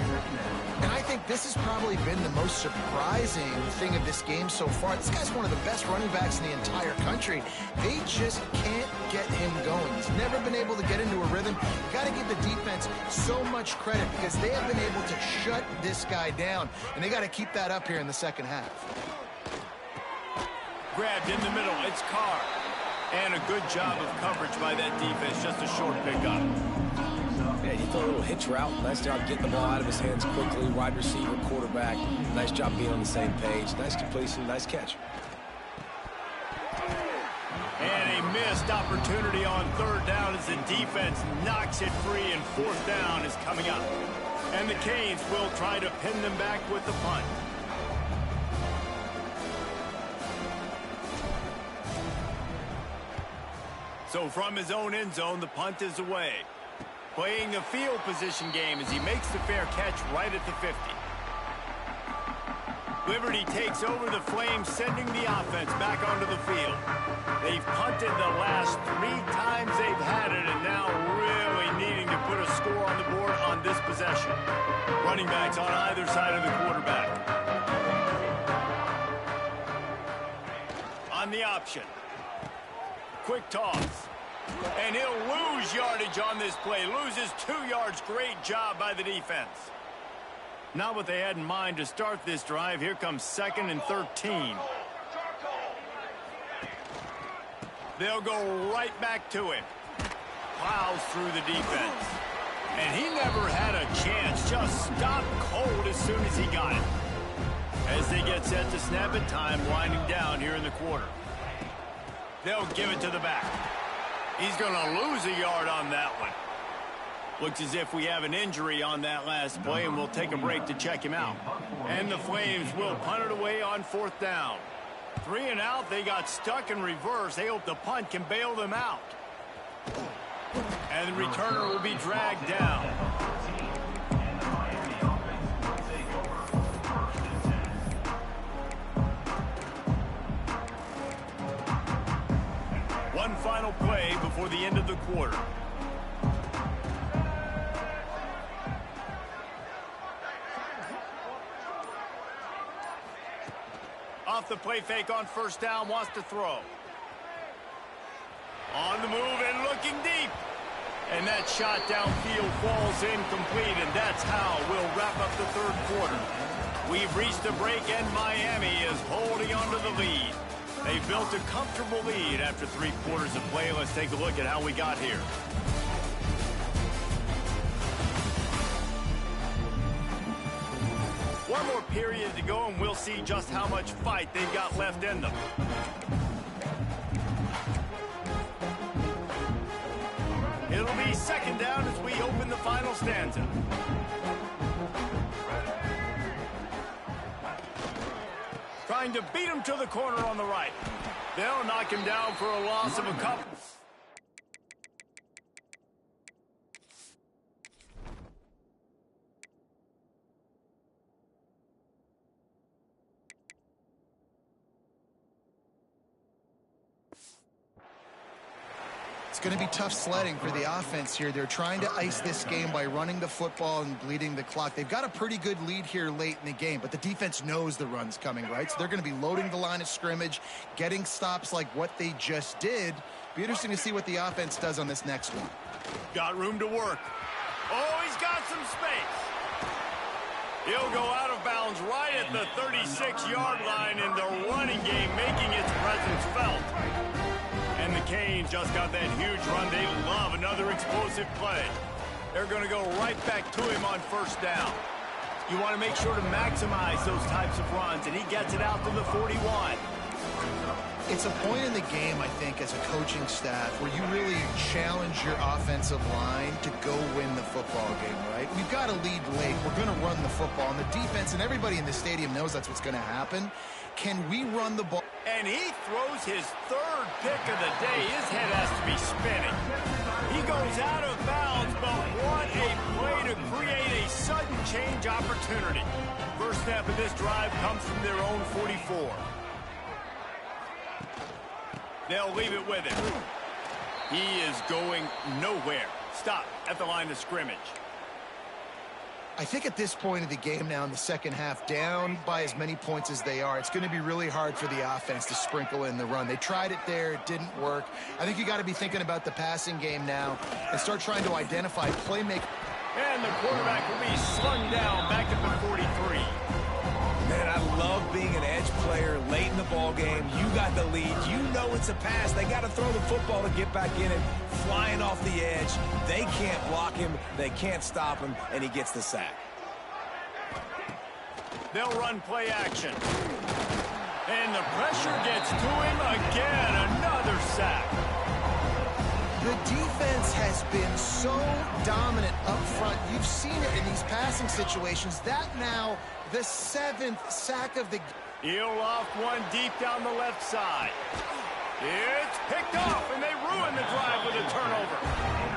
And I think this has probably been the most surprising thing of this game so far. This guy's one of the best running backs in the entire country. They just can't get him going. He's never been able to get into a rhythm. You got to give the defense so much credit because they have been able to shut this guy down. And they got to keep that up here in the second half. Grabbed in the middle. It's Carr. And a good job of coverage by that defense. Just a short pickup. Yeah, you throw a little hitch route. Nice job getting the ball out of his hands quickly. Wide receiver, quarterback. Nice job being on the same page. Nice completion, nice catch. And a missed opportunity on 3rd down as the defense knocks it free, and 4th down is coming up. And the Canes will try to pin them back with the punt. So from his own end zone, the punt is away. Playing a field position game as he makes the fair catch right at the 50. Liberty takes over the Flames, sending the offense back onto the field. They've punted the last 3 times they've had it, and now really needing to put a score on the board on this possession. Running backs on either side of the quarterback. On the option. Quick toss. And he'll lose yardage on this play. Loses 2 yards. Great job by the defense. Not what they had in mind to start this drive. Here comes 2nd and 13. They'll go right back to him. Plows through the defense. And he never had a chance. Just stopped cold as soon as he got it. As they get set to snap it, time winding down here in the quarter. They'll give it to the back. He's going to lose a yard on that one. Looks as if we have an injury on that last play, and we'll take a break to check him out. And the Flames will punt it away on 4th down. 3 and out. They got stuck in reverse. They hope the punt can bail them out. And the returner will be dragged down. One final play before the end of the quarter. Off the play fake on 1st down, wants to throw. On the move and looking deep. And that shot downfield falls incomplete, and that's how we'll wrap up the 3rd quarter. We've reached a break, and Miami is holding on to the lead. They built a comfortable lead after 3 quarters of play. Let's take a look at how we got here. One more period to go, and we'll see just how much fight they've got left in them. It'll be 2nd down as we open the final stanza. Trying to beat him to the corner on the right. They'll knock him down for a loss of a couple. It's going to be tough sledding for the offense here. They're trying to ice this game by running the football and bleeding the clock. They've got a pretty good lead here late in the game, but the defense knows the run's coming, right? So they're going to be loading the line of scrimmage, getting stops like what they just did. Be interesting to see what the offense does on this next one. Got room to work. Oh, he's got some space. He'll go out of bounds right at the 36-yard line in the running game, making its presence felt. And the Canes just got that huge run. They love another explosive play. They're going to go right back to him on first down. You want to make sure to maximize those types of runs, and he gets it out to the 41. It's a point in the game, I think, as a coaching staff where you really challenge your offensive line to go win the football game, right? We've got to lead late. We're going to run the football. And the defense and everybody in the stadium knows that's what's going to happen. Can we run the ball? And he throws his third pick of the day. His head has to be spinning. He goes out of bounds, but what a play to create a sudden change opportunity. First step of this drive comes from their own 44. They'll leave it with him. He is going nowhere. Stop at the line of scrimmage. I think at this point of the game now in the second half, down by as many points as they are, it's going to be really hard for the offense to sprinkle in the run. They tried it there. It didn't work. I think you got to be thinking about the passing game now and start trying to identify playmakers. And the quarterback will be slung down back at the 43. Man, I love being an edge player late in the ball game. You got the lead. You know it's a pass. They got to throw the football to get back in it. Flying off the edge. They can't block him. They can't stop him, and he gets the sack. They'll run play action. And the pressure gets to him again. Another sack. The defense has been so dominant up front. You've seen it in these passing situations. That now the 7th sack of the... He'll loft one deep down the left side. It's picked off, and they ruin the drive with a turnover.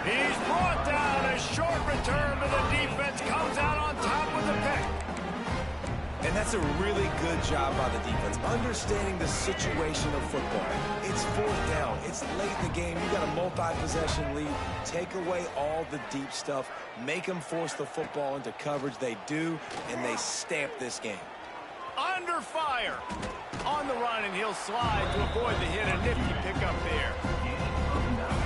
He's brought down. A short return, but the defense comes out on top with a pick. And that's a really good job by the defense, understanding the situation of football. It's fourth down. It's late in the game. You got a multi-possession lead. Take away all the deep stuff. Make them force the football into coverage. They do, and they stamp this game. Under fire. On the run, and he'll slide to avoid the hit. A nifty pickup there.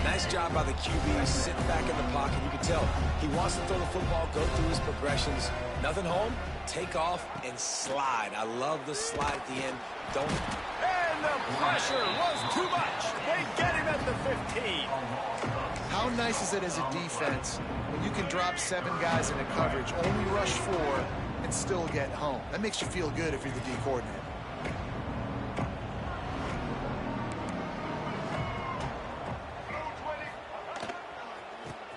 Nice job by the QB, sitting back in the pocket. You can tell he wants to throw the football, go through his progressions. Nothing home, take off, and slide. I love the slide at the end. Don't. And the pressure was too much. They get him at the 15. How nice is it as a defense when you can drop 7 guys into coverage, only rush 4, and still get home? That makes you feel good if you're the D coordinator.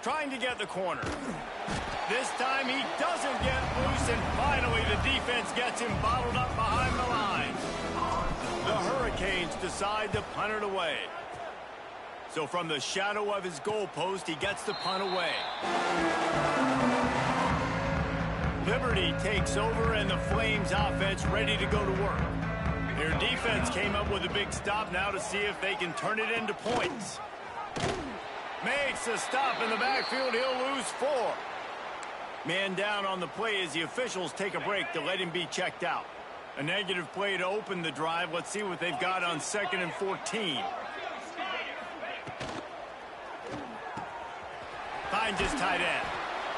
Trying to get the corner. This time he doesn't get loose, and finally the defense gets him bottled up behind the line. The Hurricanes decide to punt it away. So from the shadow of his goalpost, he gets the punt away. Liberty takes over, and the Flames offense ready to go to work. Their defense came up with a big stop now to see if they can turn it into points. Makes a stop in the backfield. He'll lose 4. Man down on the play as the officials take a break to let him be checked out. A negative play to open the drive. Let's see what they've got on 2nd and 14. Finds his tight end.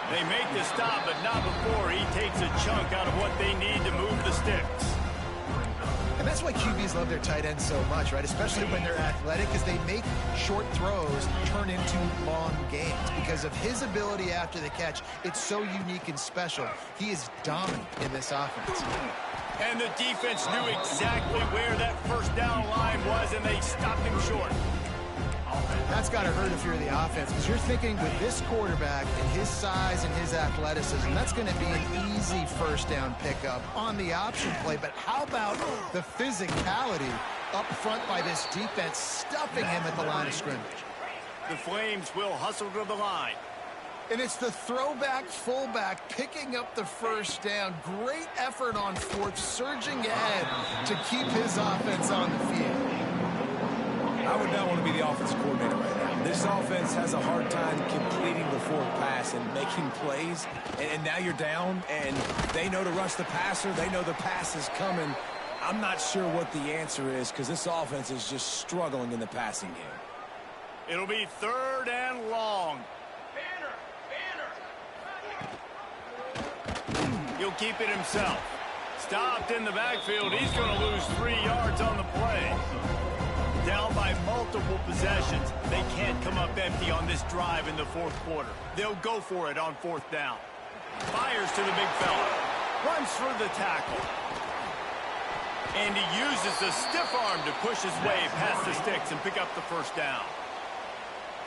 They make the stop, but not before he takes a chunk out of what they need to move the sticks. And that's why QBs love their tight ends so much, right? Especially when they're athletic, because they make short throws turn into long games. Because of his ability after the catch, it's so unique and special. He is dominant in this offense. And the defense knew exactly where that first down line was, and they stopped him short. That's got to hurt if you're the offense, because you're thinking with this quarterback and his size and his athleticism, that's going to be an easy first down pickup on the option play. But how about the physicality up front by this defense, stuffing him at the line of scrimmage? The Flames will hustle to the line. And it's the throwback fullback picking up the first down. Great effort on 4th, surging ahead to keep his offense on the field. I would not want to be the offensive coordinator right now. This offense has a hard time completing the forward pass and making plays. And now you're down, and they know to rush the passer. They know the pass is coming. I'm not sure what the answer is because this offense is just struggling in the passing game. It'll be 3rd and long. He'll keep it himself. Stopped in the backfield. He's going to lose 3 yards on the play. Down by multiple possessions. They can't come up empty on this drive in the 4th quarter. They'll go for it on 4th down. Fires to the big fella. Runs through the tackle. And he uses the stiff arm to push his way past the sticks and pick up the 1st down.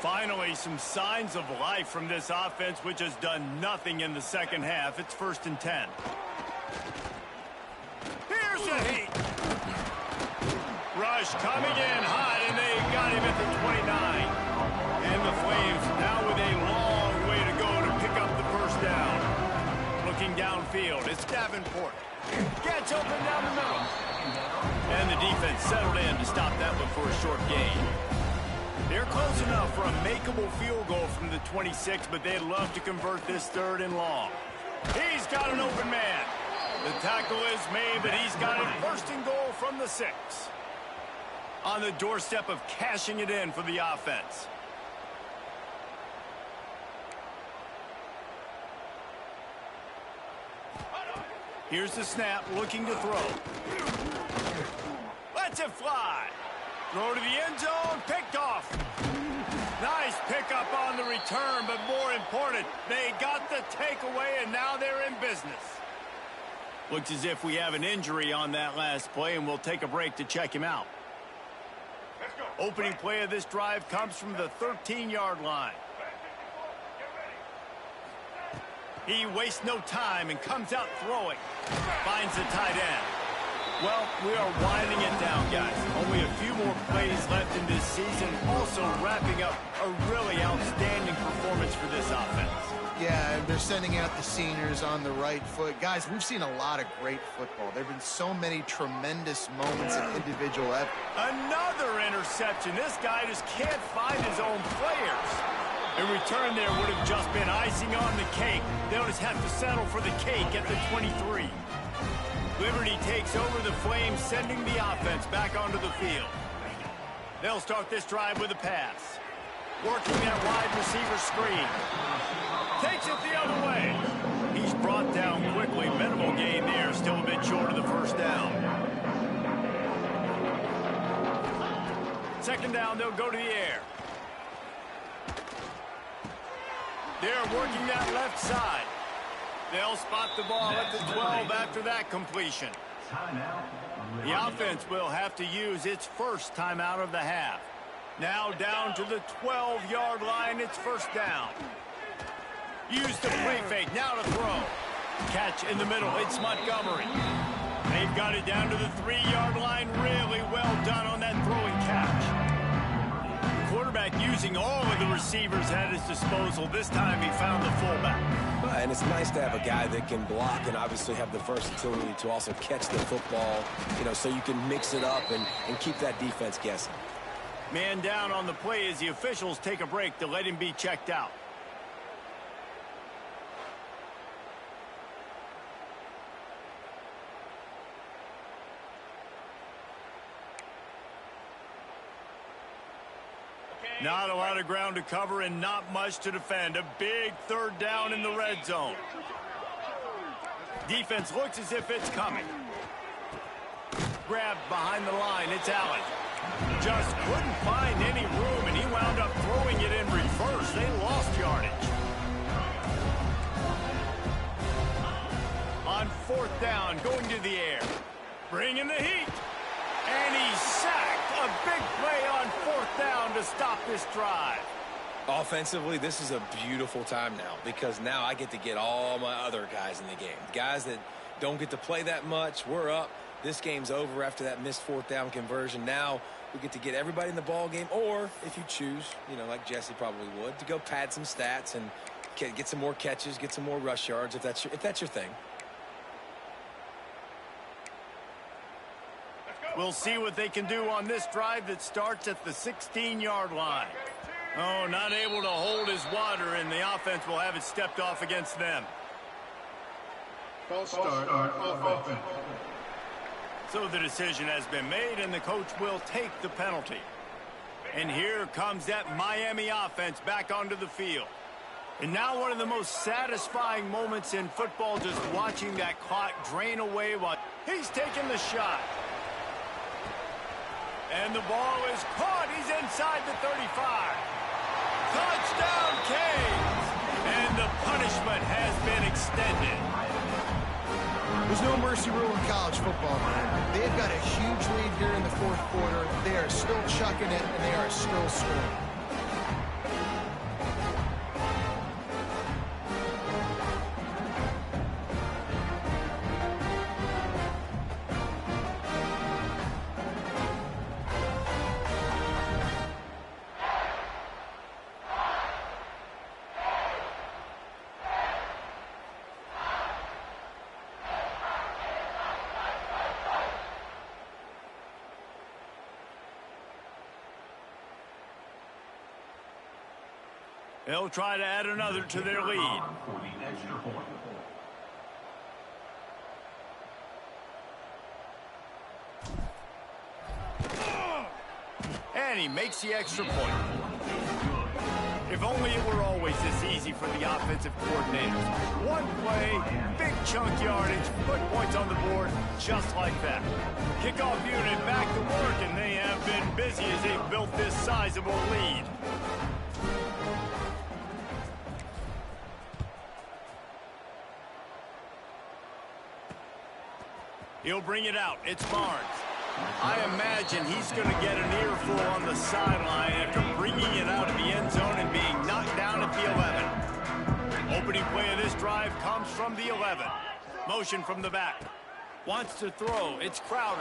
Finally, some signs of life from this offense, which has done nothing in the 2nd half. It's 1st and 10. Here's the heat. Rush coming in hot, and they got him at the 29. And the Flames now with a long way to go to pick up the 1st down. Looking downfield, it's Davenport. Gets open down the middle. And the defense settled in to stop that one for a short gain. They're close enough for a makeable field goal from the 26, but they'd love to convert this 3rd and long. He's got an open man. The tackle is made, but he's got it 1st and goal from the 6. On the doorstep of cashing it in for the offense. Here's the snap, looking to throw. Lets it fly. Throw to the end zone, picked off. Nice pickup on the return, but more important, they got the takeaway, and now they're in business. Looks as if we have an injury on that last play, and we'll take a break to check him out. Opening play of this drive comes from the 13-yard line. He wastes no time and comes out throwing. Finds the tight end. Well, we are winding it down, guys. Only a few more plays left in this season. Also wrapping up a really outstanding performance for this offense. Yeah, and they're sending out the seniors on the right foot. Guys, we've seen a lot of great football. There have been so many tremendous moments of individual effort. Another interception. This guy just can't find his own players. A return there would have just been icing on the cake. They'll just have to settle for the cake at the 23. Liberty takes over the Flames, sending the offense back onto the field. They'll start this drive with a pass. Working that wide receiver screen. Takes it the other way. He's brought down quickly. Minimal gain there. Still a bit short of the 1st down. 2nd down, they'll go to the air. They're working that left side. They'll spot the ball at the 12 after that completion. The offense will have to use its 1st timeout of the half. Now down to the 12-yard line. It's 1st down. Use the play fake. Now to throw. Catch in the middle. It's Montgomery. They've got it down to the 3-yard line. Really well done on that throwing catch. Quarterback using all of the receivers at his disposal. This time he found the fullback. And it's nice to have a guy that can block and obviously have the versatility to also catch the football, so you can mix it up and keep that defense guessing. Man down on the play as the officials take a break to let him be checked out. Not a lot of ground to cover and not much to defend. A big 3rd down in the red zone. Defense looks as if it's coming. Grabbed behind the line. It's Allen. Just couldn't find any room, and he wound up throwing it in reverse. They lost yardage. On 4th down, going to the air. Bringing the heat. And he's sacked. A big play on 4th down to stop this drive. Offensively, this is a beautiful time now because now I get to get all my other guys in the game. Guys that don't get to play that much, we're up. This game's over after that missed 4th down conversion. Now we get to get everybody in the ball game, or if you choose, like Jesse probably would, to go pad some stats and get some more catches, get some more rush yards if that's your thing. We'll see what they can do on this drive that starts at the 16-yard line. Oh, not able to hold his water, and the offense will have it stepped off against them. False start offense. So the decision has been made, and the coach will take the penalty. And here comes that Miami offense back onto the field. And now one of the most satisfying moments in football, just watching that clock drain away while he's taking the shot. And the ball is caught. He's inside the 35. Touchdown, Canes! And the punishment has been extended. There's no mercy rule in college football, man. They've got a huge lead here in the fourth quarter. They are still chucking it, and they are still scoring. They'll try to add another to their lead. And he makes the extra point. If only it were always this easy for the offensive coordinators. One play, big chunk yardage, put points on the board, just like that. Kickoff unit back to work, and they have been busy as they've built this sizable lead. He'll bring it out. It's Barnes. I imagine he's going to get an earful on the sideline after bringing it out of the end zone and being knocked down at the 11. Opening play of this drive comes from the 11. Motion from the back. Wants to throw. It's Crowder.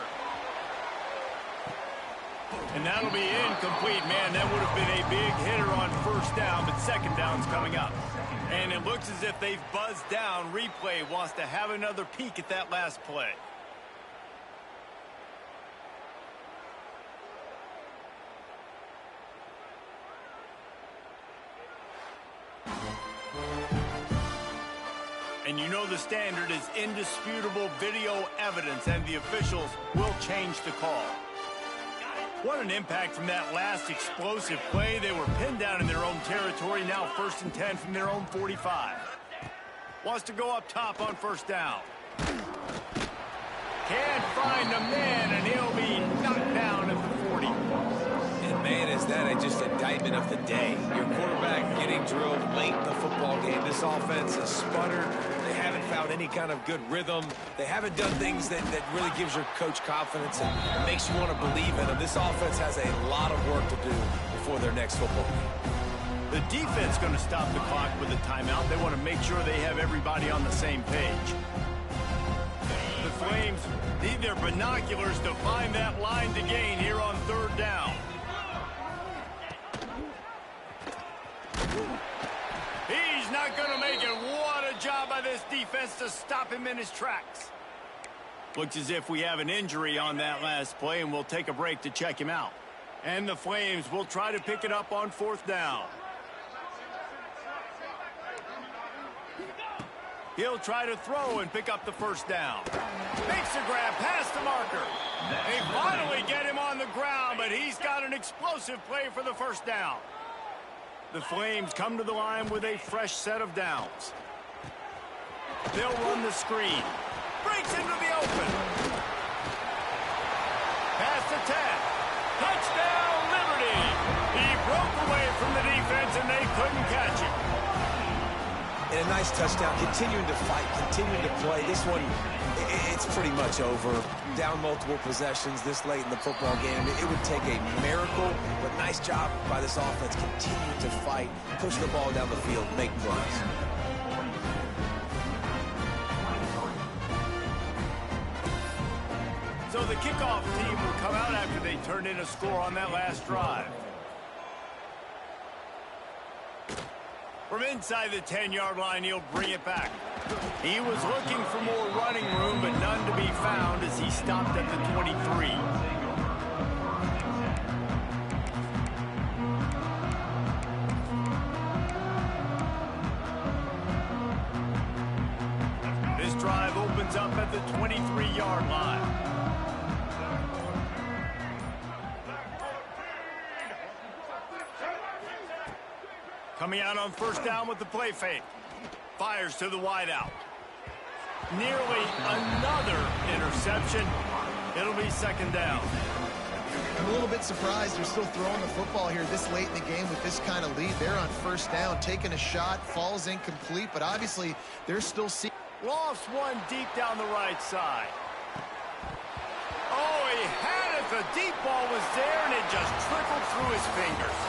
And that'll be incomplete. Man, that would have been a big hitter on first down, but second down's coming up. And it looks as if they've buzzed down. Replay wants to have another peek at that last play. And you know the standard is indisputable video evidence, and the officials will change the call. What an impact from that last explosive play. They were pinned down in their own territory, now 1st and 10 from their own 45. Wants to go up top on first down. Can't find a man, and he'll be knocked down at the 40. And man, is that just an indictment of the day. Your quarterback getting drilled late in the football game. This offense has sputtered. They haven't found any kind of good rhythm. They haven't done things that really gives your coach confidence and makes you want to believe in them. This offense has a lot of work to do before their next football game. The defense going to stop the clock with a timeout. They want to make sure they have everybody on the same page. The Flames need their binoculars to find that line to gain here on third down. He's not going to make it. What a job by this defense to stop him in his tracks. Looks as if we have an injury on that last play, and we'll take a break to check him out. And the Flames will try to pick it up on fourth down. He'll try to throw and pick up the first down. Makes the grab past the marker. They finally get him on the ground, but he's got an explosive play for the first down. The Flames come to the line with a fresh set of downs. They'll run the screen. Breaks into the open. Past the 10. Touchdown, Liberty. He broke away from the defense, and they couldn't catch him. And a nice touchdown. Continuing to fight, continuing to play. This one, it's pretty much over. Down multiple possessions this late in the football game. It would take a miracle, but nice job by this offense. Continuing to fight, push the ball down the field, make plays. So the kickoff team will come out after they turned in a score on that last drive. From inside the 10-yard line, he'll bring it back. He was looking for more running room, but none to be found as he stopped at the 23. drive opens up at the 23-yard line. Coming out on first down with the play fake. Fires to the wideout. Nearly another interception. It'll be second down. I'm a little bit surprised they're still throwing the football here this late in the game with this kind of lead. They're on first down, taking a shot, falls incomplete, but obviously they're still seeing. Lost one deep down the right side. Oh, he had it. The deep ball was there, and it just trickled through his fingers.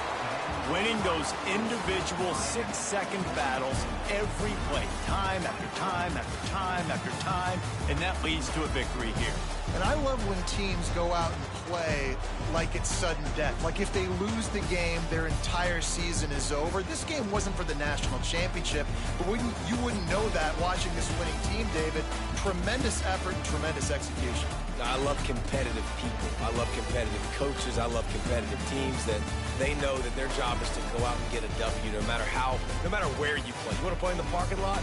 Winning those individual 6-second battles every play, time after time after time after time, and that leads to a victory here. And I love when teams go out and play like it's sudden death. Like if they lose the game, their entire season is over. This game wasn't for the national championship, but you wouldn't know that watching this winning team, David. Tremendous effort and tremendous execution. I love competitive people. I love competitive coaches. I love competitive teams that they know that their job is to go out and get a W no matter where you play. You want to play in the parking lot?